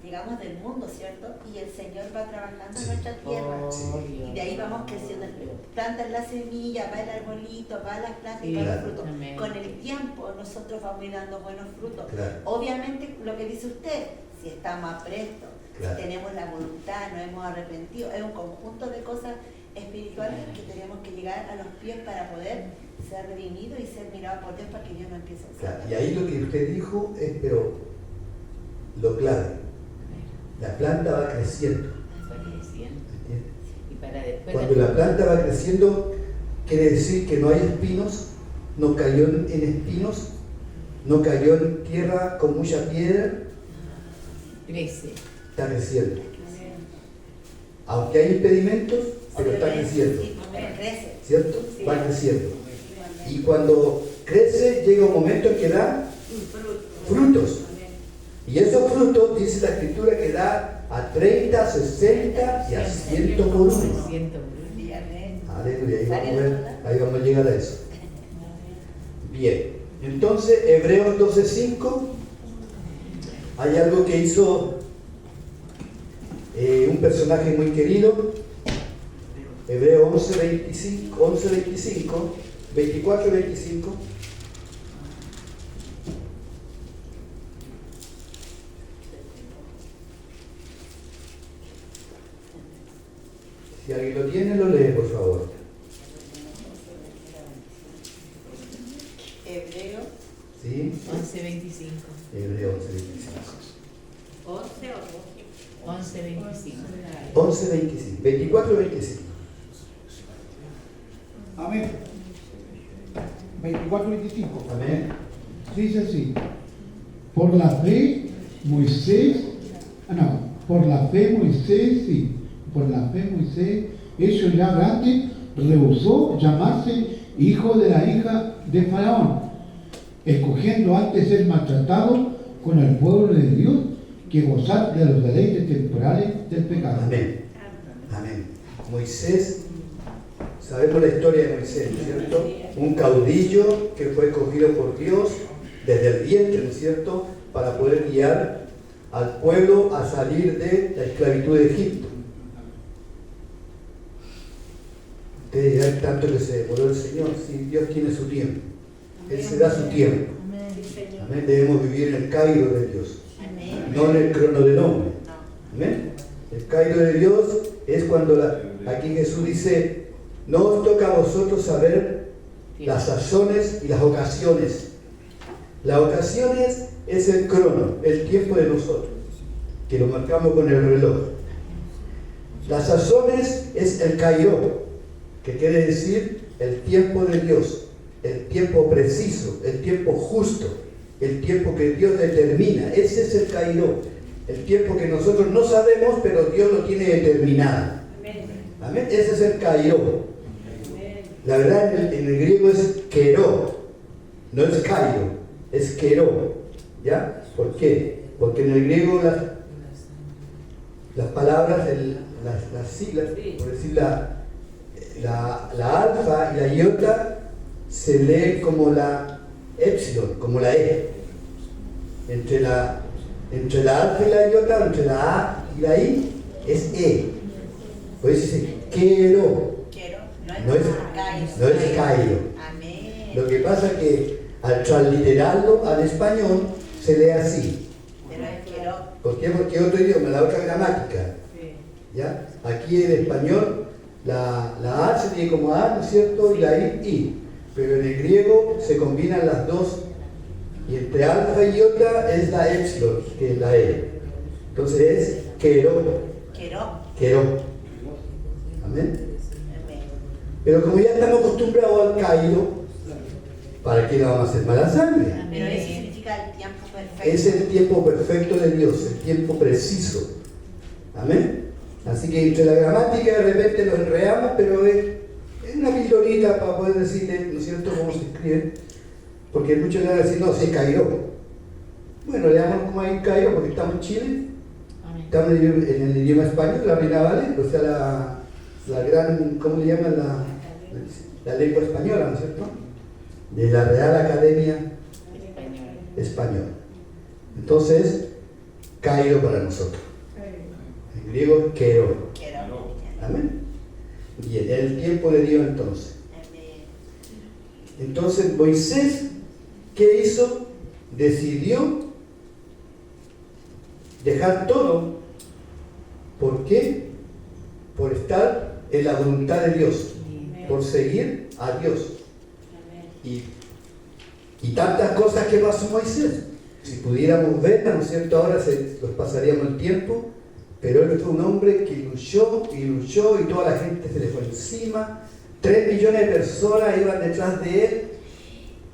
llegamos del mundo, ¿cierto? Y el Señor va trabajando en nuestra tierra. Obvio. Y de ahí vamos creciendo. Plantas la semilla, va el arbolito, va las plantas y Sí, va el claro. fruto. Amén. Con el tiempo nosotros vamos a ir dando buenos frutos. Claro. Obviamente lo que dice usted, si estamos aprestos, Claro. si tenemos la voluntad, nos hemos arrepentido, es un conjunto de cosas espirituales que tenemos que llegar a los pies para poder ser redimidos y ser mirados por Dios para que Dios nos empiece a usar. Claro. Y ahí lo que usted dijo es, pero lo clave. La planta va creciendo. Va creciendo. ¿Entiende? Y para después. Cuando la planta va creciendo, quiere decir que no hay espinos, no cayó en espinos, no cayó en tierra con mucha piedra, crece. está creciendo. Aunque hay impedimentos, pero está creciendo, Sí, pero crece. ¿cierto? Va creciendo. Y cuando crece, llega un momento en que da frutos. Y esos frutos, dice la Escritura, que da a 30, 60 y a 100 por uno. 100 por uno. Sí, amén. Aleluya, ahí vamos a llegar a eso. Bien, entonces Hebreos 12:5, hay algo que hizo un personaje muy querido. Hebreos 24 y 25. Si alguien lo tiene, lo lee, por favor. Hebreo ¿Sí? 11:25. Hebreos 11:25. 11 o 12. 11:25. 11:25. 24 y 25. Amén. 24-25. Amén. Dice así: por la fe Moisés, por la fe Moisés, hecho ya grande, rehusó llamarse hijo de la hija de Faraón, escogiendo antes ser maltratado con el pueblo de Dios que gozar de los deleites temporales del pecado. Amén. Amén. Moisés, sabemos la historia de Moisés, ¿no es cierto? Un caudillo que fue escogido por Dios desde el vientre, ¿no es cierto?, para poder guiar al pueblo a salir de la esclavitud de Egipto. Ustedes dirán tanto que se demoró el Señor. Sí, Dios tiene su tiempo. Él se da su tiempo. Amén. Debemos vivir en el cairo de Dios, Amén. no en el crono del hombre. Amén. El cairo de Dios es cuando aquí Jesús dice: no os toca a vosotros saber las sazones y las ocasiones. Las ocasiones es el crono, el tiempo de nosotros, que lo marcamos con el reloj. Las sazones es el cairo, que quiere decir el tiempo de Dios, el tiempo preciso, el tiempo justo, el tiempo que Dios determina. Ese es el cairo, el tiempo que nosotros no sabemos, pero Dios lo tiene determinado. Amén. Ese es el cairo. La verdad en el griego es queró, no es cairo, es queró. ¿Ya? ¿Por qué? Porque en el griego las palabras, las siglas, por decir la alfa y la iota, se lee como la epsilon, como la E. Entre la alfa y la iota, entre la A y la I, es E. Por eso dice quiero. No es Cairo. Amén. Lo que pasa es que al transliterarlo al español se lee así. Pero es quiero. ¿Por qué? Porque es otro idioma, la otra gramática. ¿Ya? Aquí en español la A se lee como A, ¿no es cierto? Y la I. Pero en el griego se combinan las dos. Y entre alfa y iota es la epsilon, que es la E. Entonces es quero. Quiero. Quero. Amén. Amén. Pero como ya estamos acostumbrados al Cairo, ¿para qué le vamos a hacer mala sangre? Pero eso significa el tiempo perfecto. Es el tiempo perfecto de Dios, el tiempo preciso. Amén. Así que entre la gramática de repente lo enredamos, pero es una pildorita para poder decirle, ¿no es cierto?, cómo se escribe. Porque muchos le van a decir, no, se Cairo. Bueno, le damos como ahí Cairo porque estamos en Chile. Estamos en el idioma español, la Reina Vale, o sea, la gran, ¿cómo le llaman? La lengua española, ¿no es cierto? De la Real Academia Española. Entonces, Cairo para nosotros. En griego, Quero. Amén. Y en el tiempo de Dios entonces. Entonces, Moisés, ¿qué hizo? Decidió dejar todo. ¿Por qué? Por estar en la voluntad de Dios, por seguir a Dios. Y tantas cosas que pasó Moisés. Si pudiéramos verlas, ¿no es cierto? Ahora nos pasaríamos el tiempo, pero él fue un hombre que luchó y toda la gente se le fue encima. 3 millones de personas iban detrás de él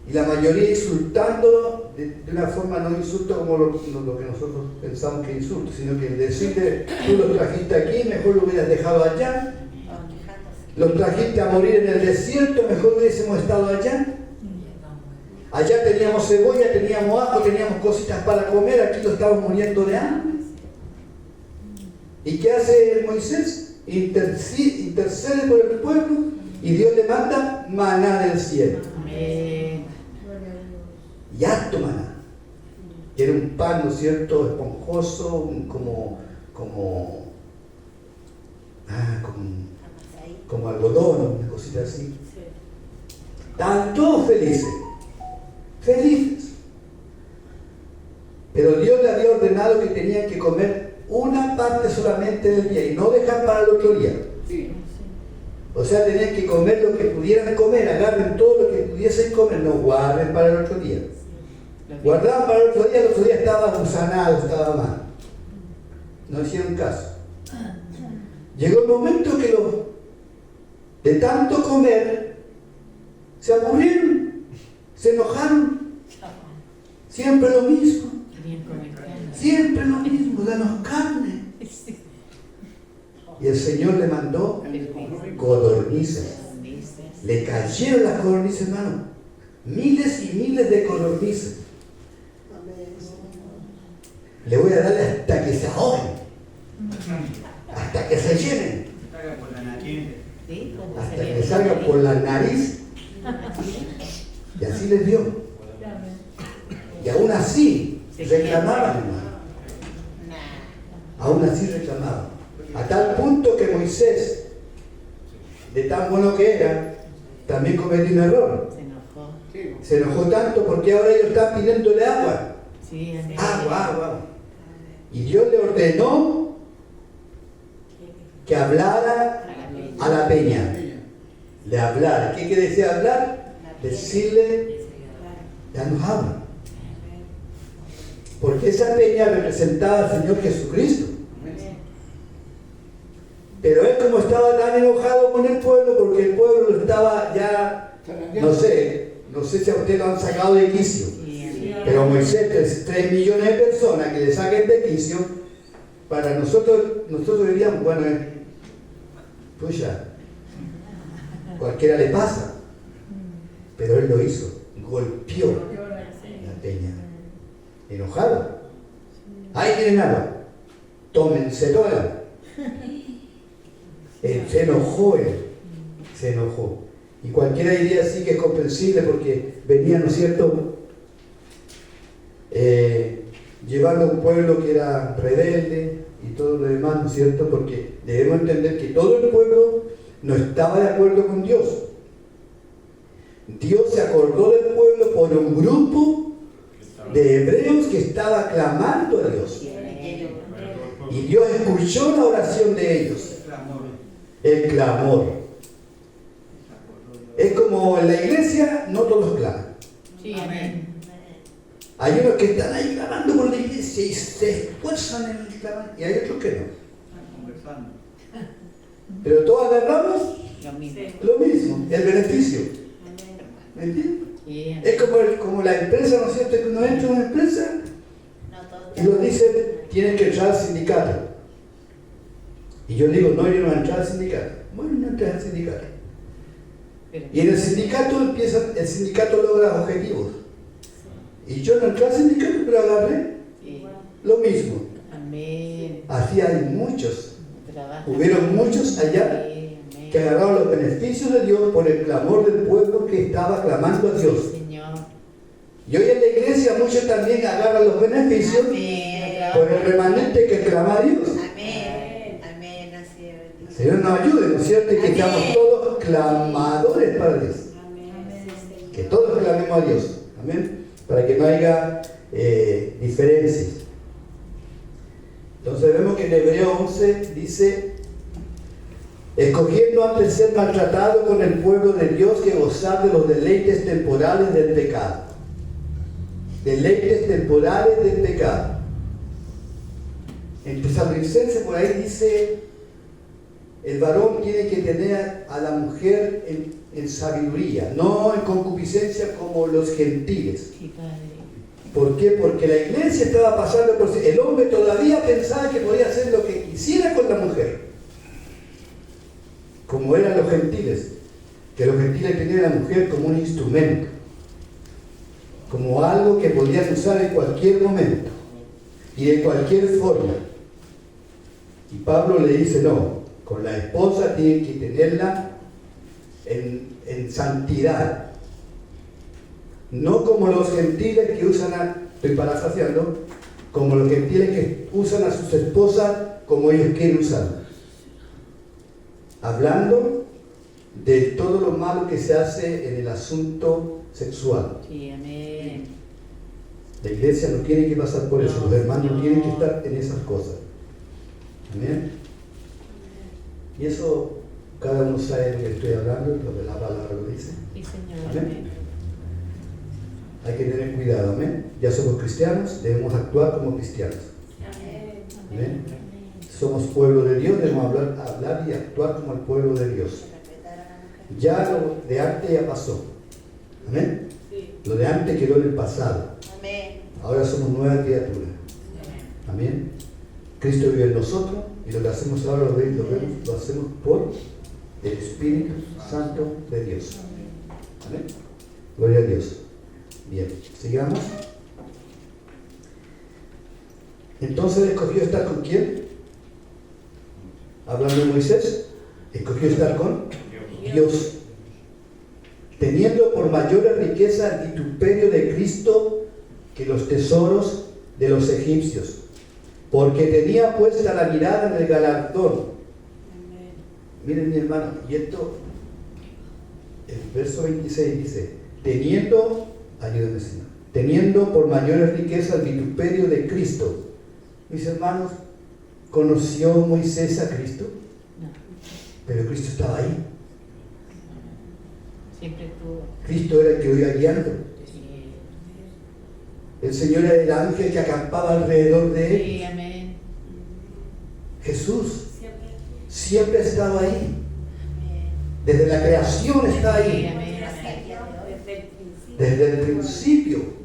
y la mayoría insultándolo de una forma, no insulto como lo que nosotros pensamos que es insulto, sino que decirle, tú lo trajiste aquí, mejor lo hubieras dejado allá. Los trajiste a morir en el desierto, mejor hubiésemos estado allá. Allá teníamos cebolla, teníamos ajo, teníamos cositas para comer, aquí lo estamos muriendo de hambre. ¿Y qué hace Moisés? Intercede por el pueblo y Dios le manda maná del cielo. Y harto maná. Era un pan, ¿no es cierto?, esponjoso, como algodón, una cosita así. Estaban todos felices. Pero Dios le había ordenado que tenían que comer una parte solamente del día y no dejar para el otro día. O sea, tenían que comer lo que pudieran comer, agarren todo lo que pudiesen comer, no guarden para el otro día. Guardaban para el otro día estaba gusanado, estaba mal. No hicieron caso. Llegó el momento que de tanto comer se aburrieron, se enojaron. Siempre lo mismo. Siempre lo mismo, danos carne. Y el Señor le mandó codornices. Le cayeron las codornices, hermano. Miles y miles de codornices. Le voy a dar hasta que se ahoguen. Hasta que se llenen. Hasta que salga por la nariz. Y así les dio. Y aún así reclamaban, hermano. Aún así reclamaban. A tal punto que Moisés, de tan bueno que era, también cometió un error. Se enojó tanto porque ahora ellos están pidiéndole agua. Agua. Y Dios le ordenó que hablara a la peña. Le hablara. ¿Qué quiere decir hablar? Decirle, danos agua. Porque esa peña representaba al Señor Jesucristo. Pero él, como estaba tan enojado con el pueblo, porque el pueblo estaba ya, no sé si a usted lo han sacado de quicio, pero Moisés, 3 millones de personas que le saquen de quicio, para nosotros diríamos, bueno, pucha, cualquiera le pasa, pero él lo hizo, golpeó la peña, enojado. Ahí tienen agua, tómense toda. Se enojó. Y cualquiera diría sí que es comprensible porque venía, ¿no es cierto?, llevando a un pueblo que era rebelde y todo lo demás, ¿no es cierto?, porque debemos entender que todo el pueblo no estaba de acuerdo con Dios. Dios se acordó del pueblo por un grupo de hebreos que estaba clamando a Dios. Y Dios escuchó la oración de ellos. El clamor. Es como en la iglesia, no todos claman. Hay unos que están ahí clamando por la iglesia y se esfuerzan en clamar, y hay otros que no. Pero todos agarramos Lo mismo. Sí. Lo mismo, el beneficio. ¿Me entiendes? Sí, amén. Es como la empresa, ¿no es cierto? Que uno entra a una empresa No todos. y lo dicen, tienen que entrar al sindicato. Y yo digo, no, yo no voy a entrar al sindicato. Bueno, no entras al sindicato. Pero- Y en el sindicato logra objetivos. Y yo no entré al sindicato, pero agarré Sí. lo mismo. Amén. Así hay muchos. Trabaja. Hubieron muchos allá Sí, amén. que agarraron los beneficios de Dios por el clamor del pueblo que estaba clamando a Dios. Sí, Señor. Y hoy en la iglesia muchos también agarran los beneficios Amén. por el remanente que clama a Dios. Amén. Amén. Así es. El Señor nos ayude, ¿no es cierto? Y que Amén. seamos todos clamadores para Dios. Que todos clamemos a Dios. Amén. Para que no haya diferencias. Entonces vemos que en Hebreo 11 dice: escogiendo antes ser maltratado con el pueblo de Dios que gozar de los deleites temporales del pecado. Deleites temporales del pecado. En Tesalonicenses por ahí dice: el varón tiene que tener a la mujer en sabiduría, no en concupiscencia como los gentiles. Sí, Padre. ¿Por qué? Porque la iglesia estaba pasando por... El hombre todavía pensaba que podía hacer lo que quisiera con la mujer, como eran los gentiles, que los gentiles tenían a la mujer como un instrumento, como algo que podían usar en cualquier momento y de cualquier forma. Y Pablo le dice: no, con la esposa tiene que tenerla en santidad. No como los gentiles que usan estoy parafraseando, como los gentiles que usan a sus esposas como ellos quieren usarlas. Hablando de todo lo malo que se hace en el asunto sexual. Sí, amén. La iglesia no tiene que pasar por eso, los hermanos tienen que estar en esas cosas. Amén. Y eso, cada uno sabe de lo que estoy hablando, lo que la palabra lo dice. Sí, Señor. Amén. Amén. Hay que tener cuidado, amén. Ya somos cristianos, debemos actuar como cristianos. Amén. Somos pueblo de Dios, debemos hablar y actuar como el pueblo de Dios. Ya lo de antes ya pasó. Amén. Lo de antes quedó en el pasado. Amén. Ahora somos nuevas criaturas. Amén. Cristo vive en nosotros y lo que hacemos ahora lo hacemos por el Espíritu Santo de Dios. Amén. Gloria a Dios. Bien, sigamos. Entonces escogió estar con quién? Hablando de Moisés, escogió estar con Dios, teniendo por mayor riqueza el vituperio de Cristo que los tesoros de los egipcios, porque tenía puesta la mirada en el galardón. Miren, mi hermano, y esto, el verso 26 dice: ayúdenme, Señor, teniendo por mayor riqueza el vituperio de Cristo. Mis hermanos, ¿conoció Moisés a Cristo? No. Pero Cristo estaba ahí. Siempre estuvo. Cristo era el que iba guiando. Sí. El Señor era el ángel que acampaba alrededor de él. Sí, amén. Jesús siempre ha estado ahí. Desde la creación está Sí, ahí. amén. Desde el principio.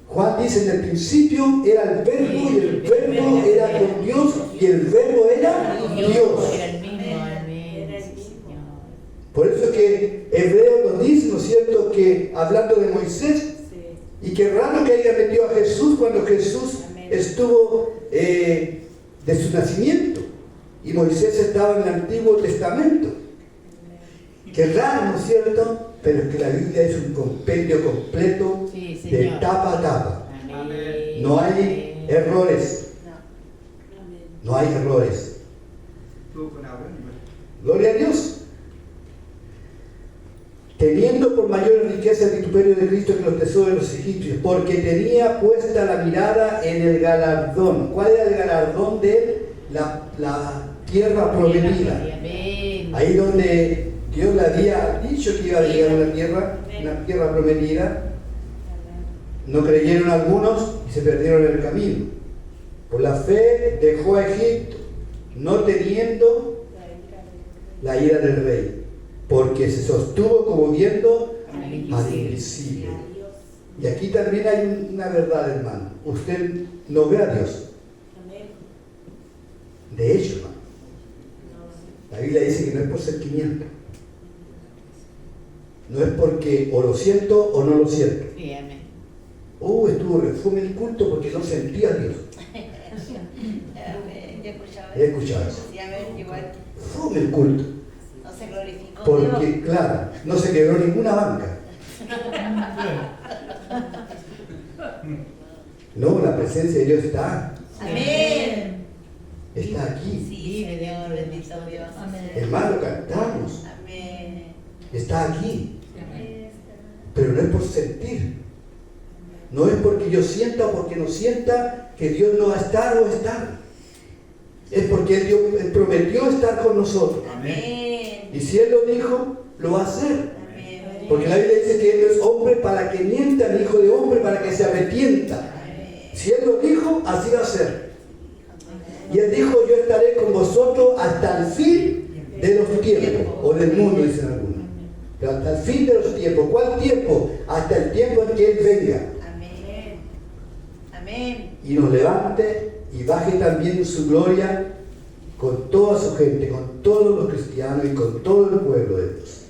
Juan dice: en el principio era el verbo y el verbo era con Dios y el verbo era Dios. Era el mismo, amén. Sí, Señor. Por eso es que Hebreo nos dice, ¿no es cierto?, que hablando de Moisés, y que raro que haya metido a Jesús cuando Jesús estuvo de su nacimiento y Moisés estaba en el Antiguo Testamento. Qué raro, ¿no es cierto? Pero es que la Biblia es un compendio completo Sí, de Señor. tapa a tapa. Amén. No hay errores. No hay errores. Gloria a Dios. Teniendo por mayor riqueza el vituperio de Cristo que los tesoros de los egipcios, porque tenía puesta la mirada en el galardón. ¿Cuál era el galardón de él? La tierra prometida. Amén. Ahí donde Dios le había dicho que iba a llegar a una tierra prometida. No creyeron algunos y se perdieron en el camino. Por la fe dejó a Egipto, no teniendo la ira del rey. porque se sostuvo como viendo Al al invisible. invisible. Y aquí también hay una verdad, hermano. Usted no ve a Dios. Amén. De hecho, hermano, la Biblia dice que no es por sentimiento. No es porque o lo siento o no lo siento. Sí, amén. Estuvo fue el culto porque no sentía a Dios. Amén. Yo escuchaba He escuchado eso. Sí, amén, igual. Fue el culto. No se glorificó Porque, Dios. claro, no se quebró ninguna banca. No, la presencia de Dios está. Amén. Está aquí. Sí, Señor, bendito Dios. Amén. Hermano, cantamos. Amén. Está aquí. Pero no es por sentir. No es porque yo sienta o porque no sienta que Dios no va a estar o estar. Es porque Él prometió estar con nosotros. Amén. Y si Él lo dijo, lo va a hacer. Amén. Porque la Biblia dice que Él no es hombre para que mienta, ni hijo de hombre para que se arrepienta. Si Él lo dijo, así va a ser. Y Él dijo, yo estaré con vosotros hasta el fin de los tiempos, o del mundo, dicen algunos. Pero hasta el fin de los tiempos. ¿Cuál tiempo? Hasta el tiempo en que Él venga. Amén. Amén. Y nos levante y baje también en su gloria con toda su gente, con todos los cristianos y con todo el pueblo de Dios.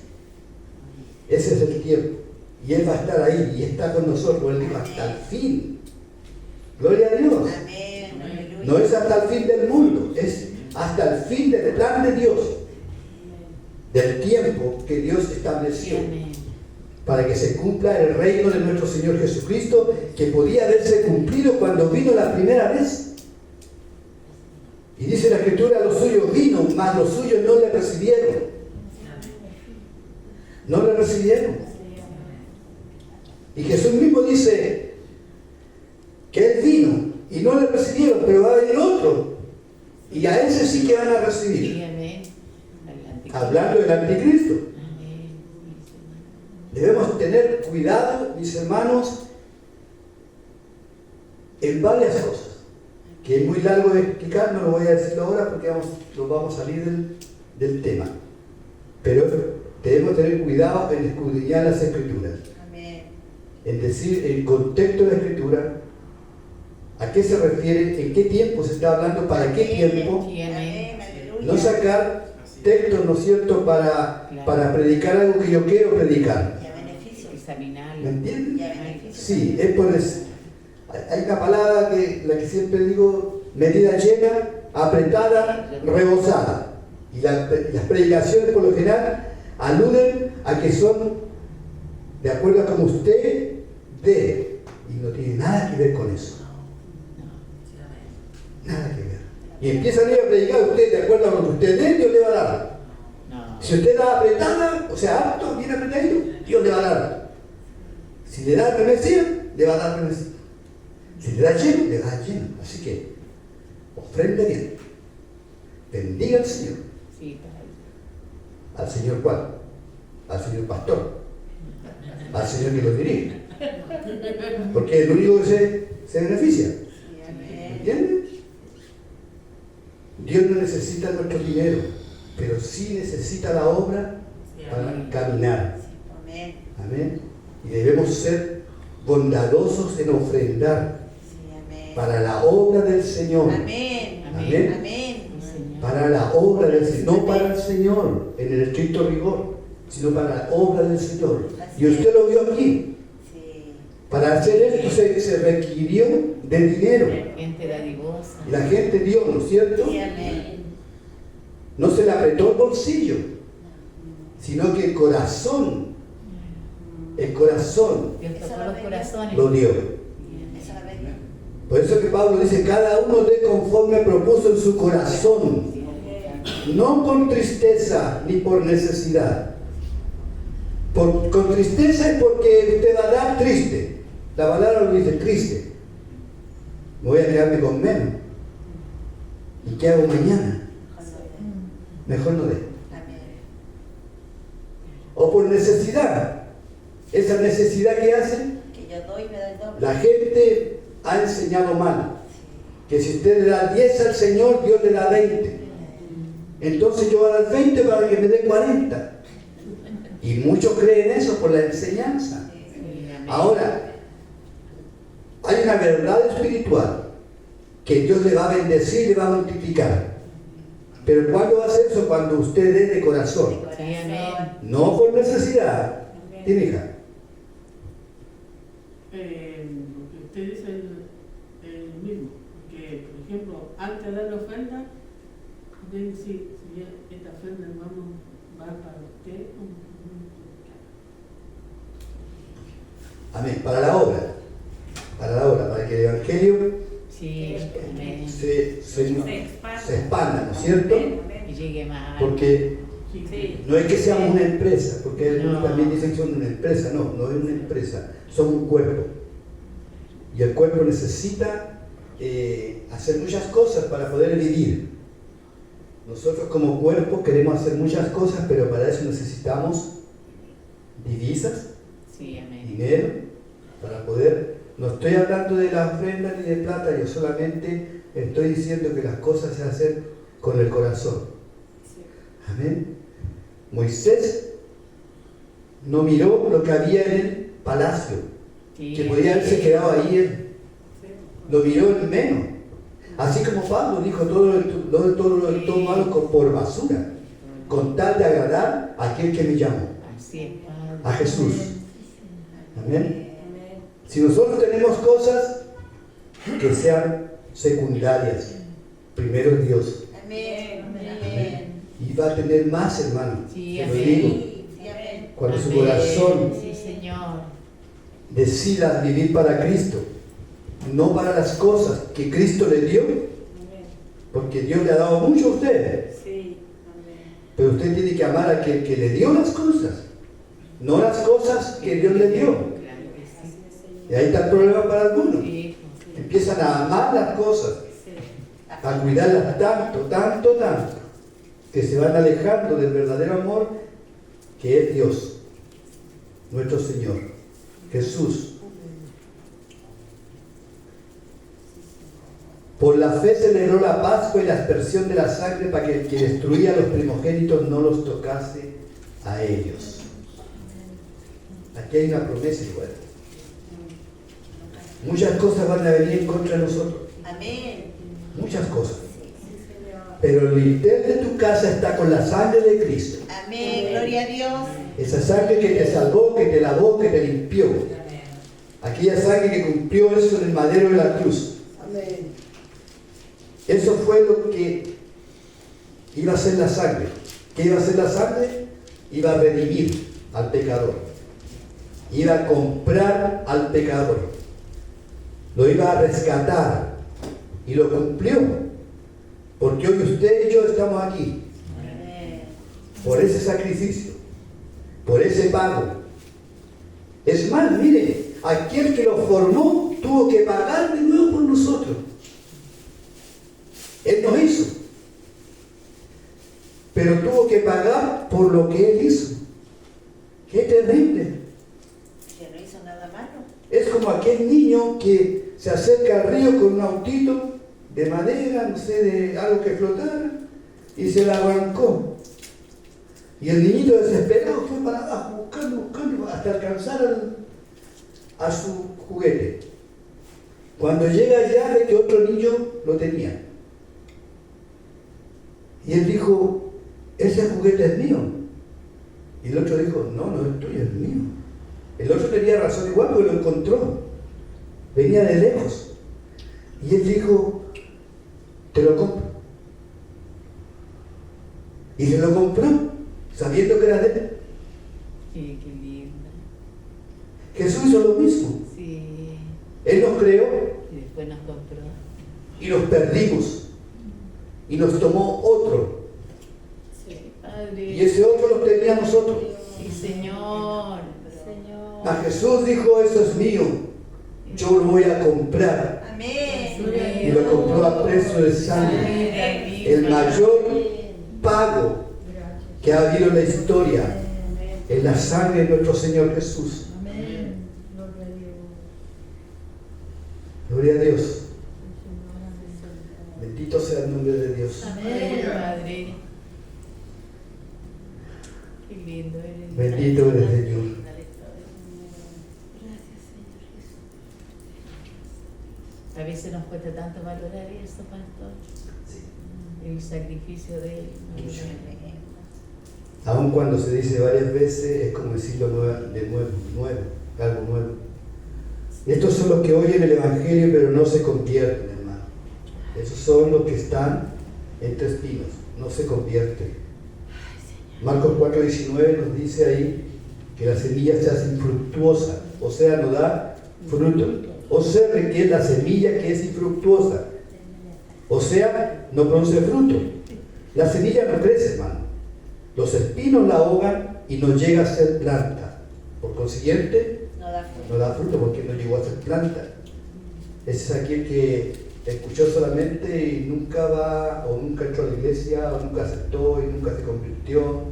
Ese es el tiempo. Y Él va a estar ahí y está con nosotros. Él dijo hasta el fin. Gloria a Dios. Amén. Aleluya. No es hasta el fin del mundo, es hasta el fin del plan de Dios, del tiempo que Dios estableció Amén. para que se cumpla el reino de nuestro Señor Jesucristo, que podía haberse cumplido cuando vino la primera vez. Y dice la Escritura, los suyos vino, mas los suyos no le recibieron. No le recibieron. Y Jesús mismo dice que Él vino y no le recibieron, pero va a venir otro. Y a ese sí que van a recibir. Sí, amén. Adelante. Hablando del anticristo. Amén. Debemos tener cuidado, mis hermanos, en varias cosas. Que es muy largo de explicar, no lo voy a decir ahora porque nos vamos a salir del tema. Pero debemos tener cuidado en escudriñar las Escrituras. Amén. En decir el contexto de la Escritura, a qué se refiere, en qué tiempo se está hablando, para qué tiempo. Sí, amén. Amén. Aleluya. No sacar textos, ¿no es cierto?, para predicar algo que yo quiero predicar. Y a beneficio. Examinarlo. ¿Me entienden? Y a beneficio. Sí, es por eso. Hay una palabra la que siempre digo, medida llena, apretada, rebosada. Y las predicaciones por lo general aluden a que son de acuerdo a como usted dé. Y no tiene nada que ver con eso. Nada que ver. Y empiezan a ir a predicar a usted de acuerdo a lo que usted dé, Dios le va a dar. No. Si usted da apretada, o sea, apto, bien apretadito, Dios le va a dar. Si le da remesía, le va a dar remesía. Si le da lleno, le da lleno. Así que, ofrende bien. Bendiga al Señor. Sí, ¿Al Señor cuál? Al Señor pastor. Al Señor que lo dirige. Porque es el único que se beneficia. Sí, amén. ¿Entiendes? Dios no necesita nuestro dinero, pero sí necesita la obra para caminar. Amén. Amén. Y debemos ser bondadosos en ofrendar Sí, amén. para la obra del Señor. Amén. Amén. Amén. sí, Señor. Para la obra del Señor, no para el Señor en el estricto rigor, sino para la obra del Señor. Y usted lo vio aquí. Sí. Para hacer esto se requirió de dinero. Gente dadivosa. Y la gente dio, ¿no es cierto? Sí, amén. No se le apretó el bolsillo, sino que el corazón Dios tocó los corazones. lo dio. Esa la venga. Por eso que Pablo dice, cada uno dé conforme propuso en su corazón, no con tristeza ni por necesidad. Con tristeza es porque usted va a dar triste. La palabra lo dice, triste. Me voy a quedarme con menos. ¿Y qué hago mañana? Mejor no dé. Amén. O por necesidad. Esa necesidad que hace, Que yo doy me da el doble. la gente ha enseñado mal. Que si usted le da 10 al Señor, Dios le da 20. Entonces yo voy a dar 20 para que me dé 40. Y muchos creen eso por la enseñanza. Sí, amén. Ahora, hay una verdad espiritual que Dios le va a bendecir y le va a multiplicar. Pero ¿cuándo va a hacer eso? Cuando usted dé de corazón. Sí, amén. No por necesidad. Dime, hija. Lo que usted dice es lo mismo, que por ejemplo, antes de dar la ofrenda, usted dice, si esta ofrenda, hermano, va para usted. Amén. Para la obra. Para que el Evangelio Sí, amén. se expanda, ¿no es cierto? Y llegue más. Porque Sí. no es que seamos una empresa, porque algunos No. también dicen que son una empresa. No, no es una empresa, somos un cuerpo. Y el cuerpo necesita hacer muchas cosas para poder vivir. Nosotros como cuerpo queremos hacer muchas cosas, pero para eso necesitamos divisas, Sí, amén. dinero, para poder... No estoy hablando de la ofrenda ni de plata, yo solamente estoy diciendo que las cosas se hacen con el corazón. Amén. Moisés no miró lo que había en el palacio, Sí, que podía haberse quedado ahí él. Lo miró en menos. Así como Pablo dijo, todo malo por basura, con tal de agradar a aquel que me llamó, así es, Padre. a Jesús. Amén. Si nosotros tenemos cosas que sean secundarias, primero es Dios. Amén. Amén. Y va a tener más, hermano. Sí, Te lo amén. digo. Sí, amén. Cuando su Amén. corazón Sí, Señor. decida vivir para Cristo, no para las cosas que Cristo le dio, porque Dios le ha dado mucho a usted, Sí. Amén. pero usted tiene que amar a aquel que le dio las cosas, no las cosas que Dios le dio. Claro que sí. Y ahí está el problema para algunos. Sí, Empiezan a amar las cosas, a cuidarlas tanto, que se van alejando del verdadero amor que es Dios, nuestro Señor, Jesús. Por la fe celebró la Pascua y la aspersión de la sangre para que el que destruía a los primogénitos no los tocase a ellos. Aquí hay una promesa igual. Muchas cosas van a venir en contra de nosotros. Amén. Muchas cosas. Pero el lintel de tu casa está con la sangre de Cristo. Amén. Gloria a Dios. Esa sangre que te salvó, que te lavó, que te limpió. Aquella sangre que cumplió eso en el madero de la cruz. Eso fue lo que iba a hacer la sangre. ¿Qué iba a hacer la sangre? Iba a redimir al pecador. Iba a comprar al pecador. Lo iba a rescatar. Y lo cumplió. Porque hoy usted y yo estamos aquí. Por ese sacrificio. Por ese pago. Es más, mire, aquel que lo formó tuvo que pagar de nuevo por nosotros. Él nos hizo. Pero tuvo que pagar por lo que Él hizo. ¡Qué terrible! Que no hizo nada malo. Es como aquel niño que se acerca al río con un autito de madera, no sé, de algo que flotara, y se la arrancó. Y el niñito desesperado fue para abajo, buscando, hasta alcanzar a su juguete. Cuando llega allá, ve que otro niño lo tenía. Y él dijo, ese juguete es mío. Y el otro dijo, no, no es tuyo, es mío. El otro tenía razón igual porque lo encontró. Venía de lejos. Y él dijo, te lo compro. Y se lo compró, sabiendo que era de él. sí, qué lindo. Jesús hizo lo mismo. Sí. Él nos creó Y después nos compró. y nos perdimos. Y nos tomó otro. Sí, Padre. Y ese otro lo tenía nosotros. Sí, Señor. A Jesús dijo, eso es mío. Yo lo voy a comprar. Amén. Y lo compró a precio de sangre. El mayor pago que ha habido en la historia es la sangre de nuestro Señor Jesús. Gloria a Dios. Bendito sea el nombre de Dios. Amén, Padre. Qué lindo. lindo eres. Bendito eres, Señor. Gracias, Señor Jesús. A veces nos cuesta tanto valorar eso, pastor. Sí. El sacrificio de él. Aun cuando se dice varias veces, es como decirlo de nuevo, algo nuevo. Estos son los que oyen el Evangelio pero no se convierten, hermano. Esos son los que están entre espinos, no se convierten. Marcos 4:19 nos dice ahí que la semilla se hace infructuosa, o sea, no da fruto. O sea, que es la semilla que es infructuosa. O sea, no produce fruto. La semilla no crece, hermano. Los espinos la ahogan y no llega a ser planta. Por consiguiente, no da fruto porque no llegó a ser planta. Ese es aquel que escuchó solamente y nunca va, o nunca entró a la iglesia, o nunca aceptó y nunca se convirtió.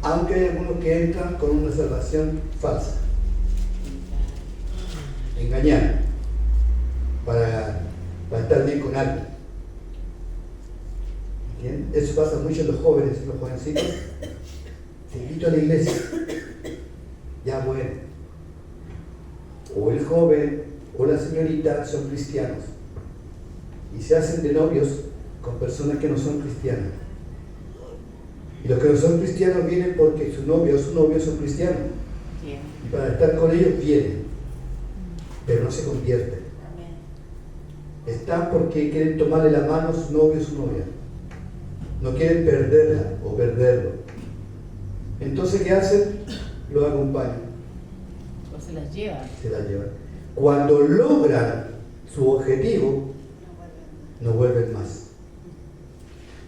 Aunque hay algunos que entran con una salvación falsa, engañar para estar bien con alguien. ¿Entiendes? Eso pasa mucho en los jóvenes, en los jovencitos. Te invito a la iglesia. Ya bueno. O el joven o la señorita son cristianos y se hacen de novios con personas que no son cristianas. Y los que no son cristianos vienen porque su novio o su novio son cristianos. Y para estar con ellos vienen, pero no se convierten. Están porque quieren tomarle la mano a su novio o su novia. No quieren perderla o perderlo. Entonces, ¿qué hacen? Lo acompañan. O se las llevan. Se las llevan. Cuando logran su objetivo, no vuelven más.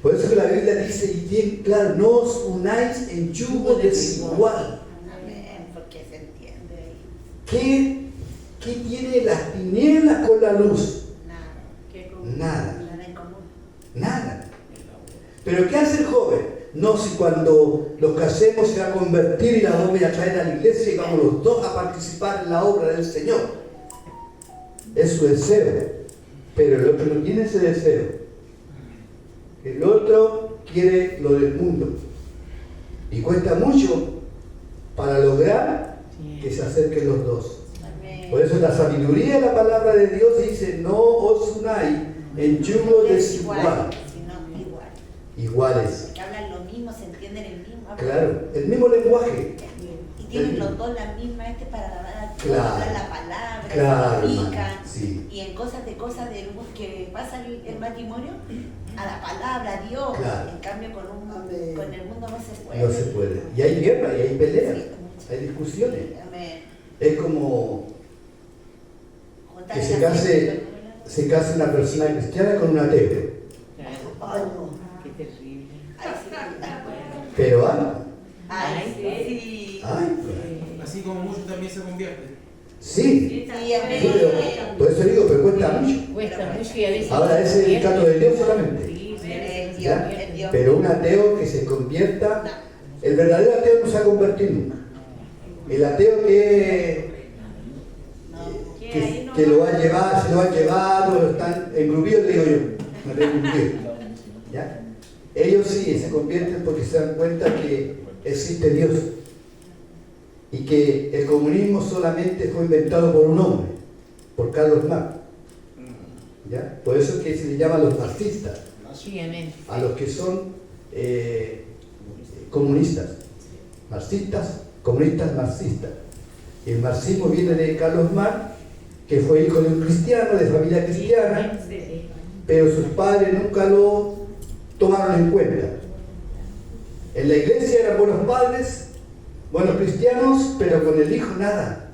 Por eso que la Biblia dice, y bien claro, no os unáis en yugo desigual. Amén, porque se entiende ahí. ¿Qué tiene las tinieblas con la luz? Nada. Nada en común. Nada. Pero ¿qué hace el joven? No, si cuando los casemos se va a convertir y la voy a traer a la iglesia y vamos los dos a participar en la obra del Señor. Es su deseo. Pero el otro no tiene ese deseo. El otro quiere lo del mundo. Y cuesta mucho para lograr que se acerquen los dos. Por eso la sabiduría de la palabra de Dios dice, no os unáis en yugo desigual. Sino igual. Iguales. Que hablan lo mismo, se entienden el mismo. Claro, el mismo lenguaje. Y tienen los dos la misma para Claro. la palabra, Claro, se hermano, explican. sí. Y en cosas de que pasa el matrimonio, a la palabra, a Dios. Claro. En cambio, con el mundo no se puede. No se puede. Y hay guerra, y hay peleas, Sí, hay discusiones. amén. Es como Juntar que la se case una persona cristiana con un ateo. Ay, no. Qué terrible. Ay, sí. Pero ama. Ay, sí. Ay, Así como muchos también se convierten. sí. Sí, amén. Pero, por eso digo, pero cuesta mucho. Cuesta mucho y a veces. Ahora, ese es el trato de Dios solamente. Sí, El Dios, ¿Ya? el Dios. Pero un ateo que se convierta, el verdadero ateo no se va a convertir nunca. El ateo que lo va a llevar, se lo ha llevado, lo están engrupidos, le digo yo, no tengo engrupido. ¿Ya? Ellos sí se convierten porque se dan cuenta que existe Dios y que el comunismo solamente fue inventado por un hombre, por Carlos Marx. ¿Ya? Por eso es que se le llama a los marxistas, sí, amén. a los que son comunistas, marxistas, comunistas marxistas. El marxismo viene de Carlos Marx, que fue hijo de un cristiano, de familia cristiana, pero sus padres nunca lo tomaron en cuenta. En la iglesia eran buenos padres, buenos cristianos, pero con el hijo nada.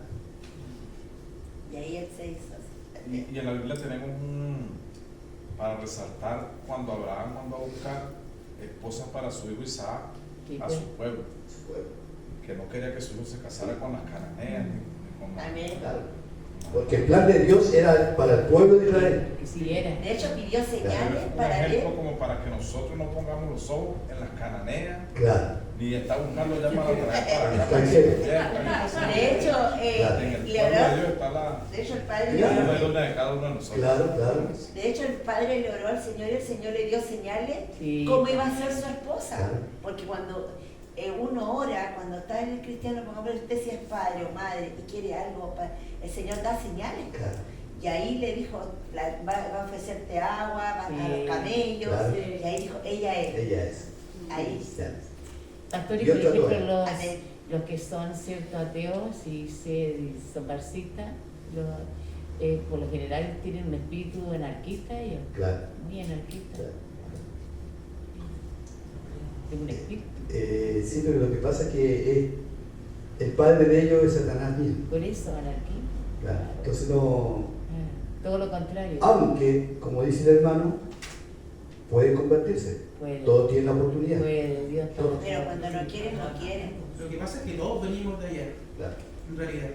Y ahí él se hizo así. Y en la Biblia tenemos para resaltar cuando Abraham mandó a buscar esposas para su hijo Isaac a su pueblo, que no quería que su hijo se casara con las cananeas ni con Amén. Claro. Porque el plan de Dios era para el pueblo de Israel. Sí, era. De hecho, pidió señales un para él. ejemplo como para que nosotros no pongamos los ojos en las cananeas, Claro. ni está buscando ya para traer para acá. Extranjero. De hecho, Claro. En el le pueblo de oró. Dios está la De hecho, el padre Claro. le oró. luna de cada uno de nosotros. Claro, claro. De hecho, el padre le oró al Señor y el Señor le dio señales Sí. cómo iba a ser su esposa. Claro. Porque cuando uno ora, cuando está en el cristiano, por ejemplo, usted si es padre o madre y quiere algo, el Señor da señales. Claro. Y ahí le dijo, va a ofrecerte agua, va a los camellos, Claro. y ahí dijo, ella es. Ella es. Ahí. Pastor, y Y por otra ejemplo, cosa. los que son ciertos ateos y son marxistas, por lo general tienen un espíritu anarquista ellos. Claro. Muy anarquista. Claro. De un espíritu. Sí, pero lo que pasa es que el padre de ellos es Satanás mismo. Por eso anarquista. Claro. Entonces no. Todo lo contrario. Aunque, como dice el hermano, puede convertirse. Puede. Todos tienen la oportunidad. Puede, Dios todo. Pero cuando no quieren, no quieren. Lo que pasa es que todos venimos de allá, Claro. en realidad.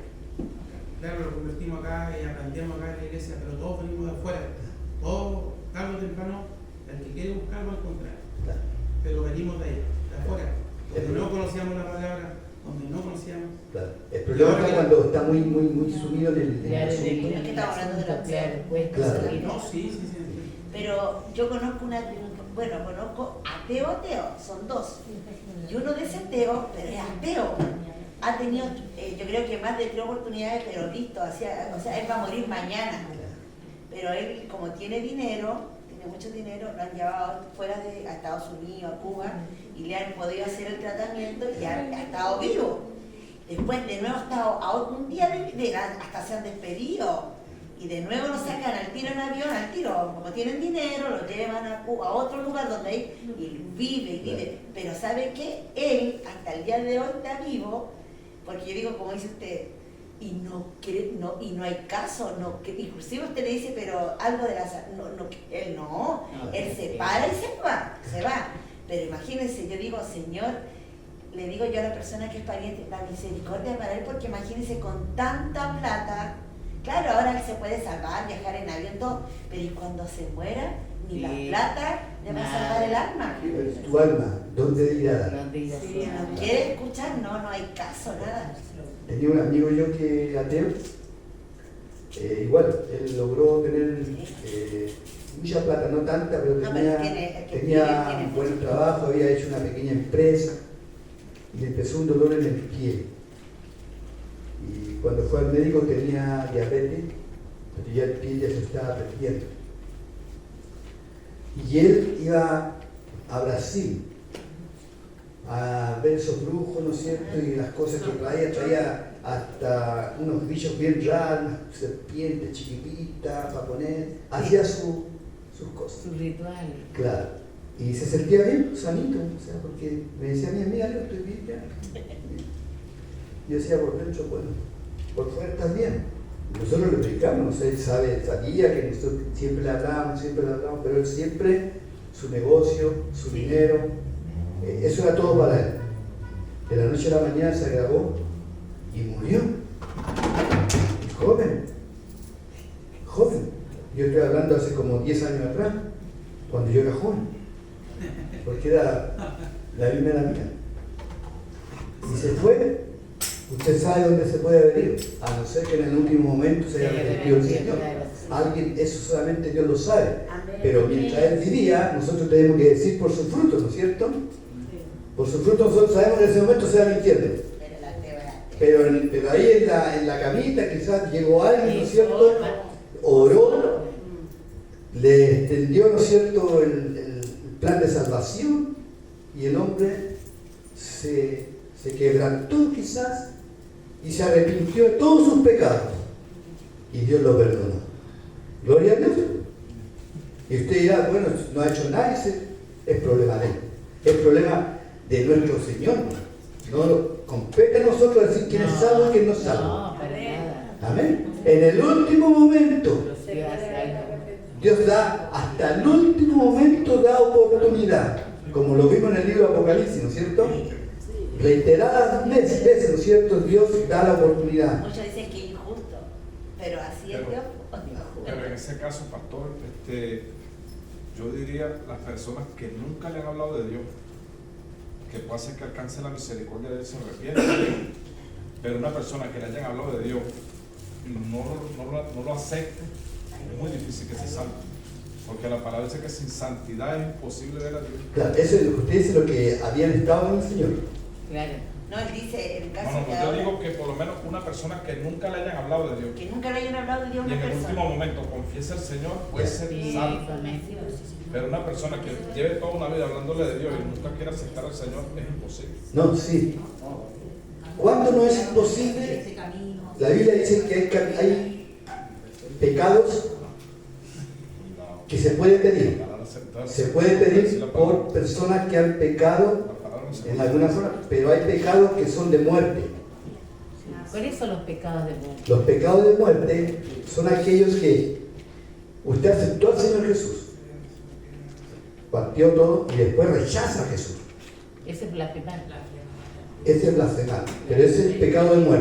Claro, lo convertimos acá y aprendemos acá en la iglesia, pero todos venimos de afuera. Todos, tarde o temprano, el que quiere buscar va a encontrar. Claro. Pero venimos de allá, de afuera. Donde no conocíamos la palabra, donde no conocíamos. Claro. El problema está cuando está muy sumido en el Claro, asunto. Es que estamos hablando de la claro, pues, Claro. No, sí. Pero yo conozco conozco ateo, son dos. Y uno de ese ateo, pero es ateo. Ha tenido, yo creo que más de 3 oportunidades, pero listo, o sea, él va a morir mañana. Pero él, como tiene dinero, tiene mucho dinero, lo han llevado fuera a Estados Unidos, a Cuba, y le han podido hacer el tratamiento y ha estado vivo. Después de nuevo ha estado un día hasta se han despedido. Y de nuevo lo sacan al tiro en avión, al tiro, como tienen dinero, lo llevan a otro lugar donde y vive. Pero ¿sabe qué? Él, hasta el día de hoy, está vivo, porque yo digo, como dice usted, y no hay caso, inclusive usted le dice, pero algo de él se para y se va. Pero imagínense, yo digo, Señor, le digo yo a la persona que es pariente, la misericordia para él, porque imagínense con tanta plata. Claro, ahora él se puede salvar, viajar en avión, todo, pero ¿y cuando se muera? Ni la plata le va a salvar el alma. Tu alma, ¿dónde irá? Si no quiere escuchar, no hay caso, nada. Tenía un amigo yo que ateo, igual, él logró tener mucha plata, no tanta, pero tenía un buen trabajo, había hecho una pequeña empresa y le empezó un dolor en el pie. Y cuando fue al médico tenía diabetes, pero ya el pie ya se estaba perdiendo. Y él iba a Brasil a ver esos brujos, ¿no es cierto? Y las cosas que traía hasta unos bichos bien raros, unas serpientes chiquititas para poner, hacía sus cosas. Sus rituales. Claro. Y se sentía bien, sanito, o sea, porque me decía mi amiga, yo estoy bien ya. Yo decía por dentro, bueno, por fuera estás bien. Nosotros le predicamos, él sabía que nosotros siempre le hablábamos, pero él siempre, su negocio, su dinero, eso era todo para él. De la noche a la mañana se agravó y murió. Joven. Yo estoy hablando hace como 10 años atrás, cuando yo era joven, porque era la misma edad mía. Y se fue. Usted sabe dónde se puede haber ido, a no ser que en el último momento se haya arrepentido el Señor. Alguien, eso solamente Dios lo sabe. Pero mientras Él vivía, nosotros tenemos que decir por sus frutos, ¿no es cierto? Por sus frutos nosotros sabemos que en ese momento se va mintiendo. Pero ahí en la camita quizás llegó alguien, ¿no es cierto? Oró, le extendió, ¿no es cierto?, el plan de salvación y el hombre se quebrantó quizás y se arrepintió de todos sus pecados y Dios lo perdonó. Gloria a Dios. Y usted dirá, bueno, no ha hecho nada, es problema de él, es problema de nuestro Señor. No compete a nosotros decir quién es salvo y quién no es salvo. No, para nada. Amén. En el último momento Dios da, hasta el último momento da oportunidad, como lo vimos en el libro de Apocalipsis, ¿no es cierto? Reiteradas veces, ¿no es cierto? Dios da la oportunidad. Muchos dicen que es injusto, pero así es Dios. Pero en ese caso, pastor, yo diría las personas que nunca le han hablado de Dios, que puede ser que alcance la misericordia de Dios, se arrepienten, pero una persona que le hayan hablado de Dios no lo acepte, es muy difícil que se salve, porque la palabra dice que sin santidad es imposible ver a Dios. Claro, eso es lo que usted dice, lo que habían estado en el Señor. Claro. No, él dice, en el caso No, de yo ahora, digo que por lo menos una persona que nunca le hayan hablado de Dios que nunca le hayan hablado de Dios a y una en el persona. último momento confiesa al Señor puede ser Sí, salvo. amén. Pero una persona que lleve toda una vida hablándole de Dios y nunca quiera aceptar al Señor es imposible. No, sí. ¿Cuándo no es imposible? La Biblia dice que hay pecados que se pueden pedir. Se pueden pedir por personas que han pecado en alguna forma, pero hay pecados que son de muerte. ¿Cuáles son los pecados de muerte? Los pecados de muerte son aquellos que usted aceptó al Señor Jesús, partió todo y después rechaza a Jesús. Ese es blasfemar. Ese es blasfemar, pero ese es el pecado de muerte.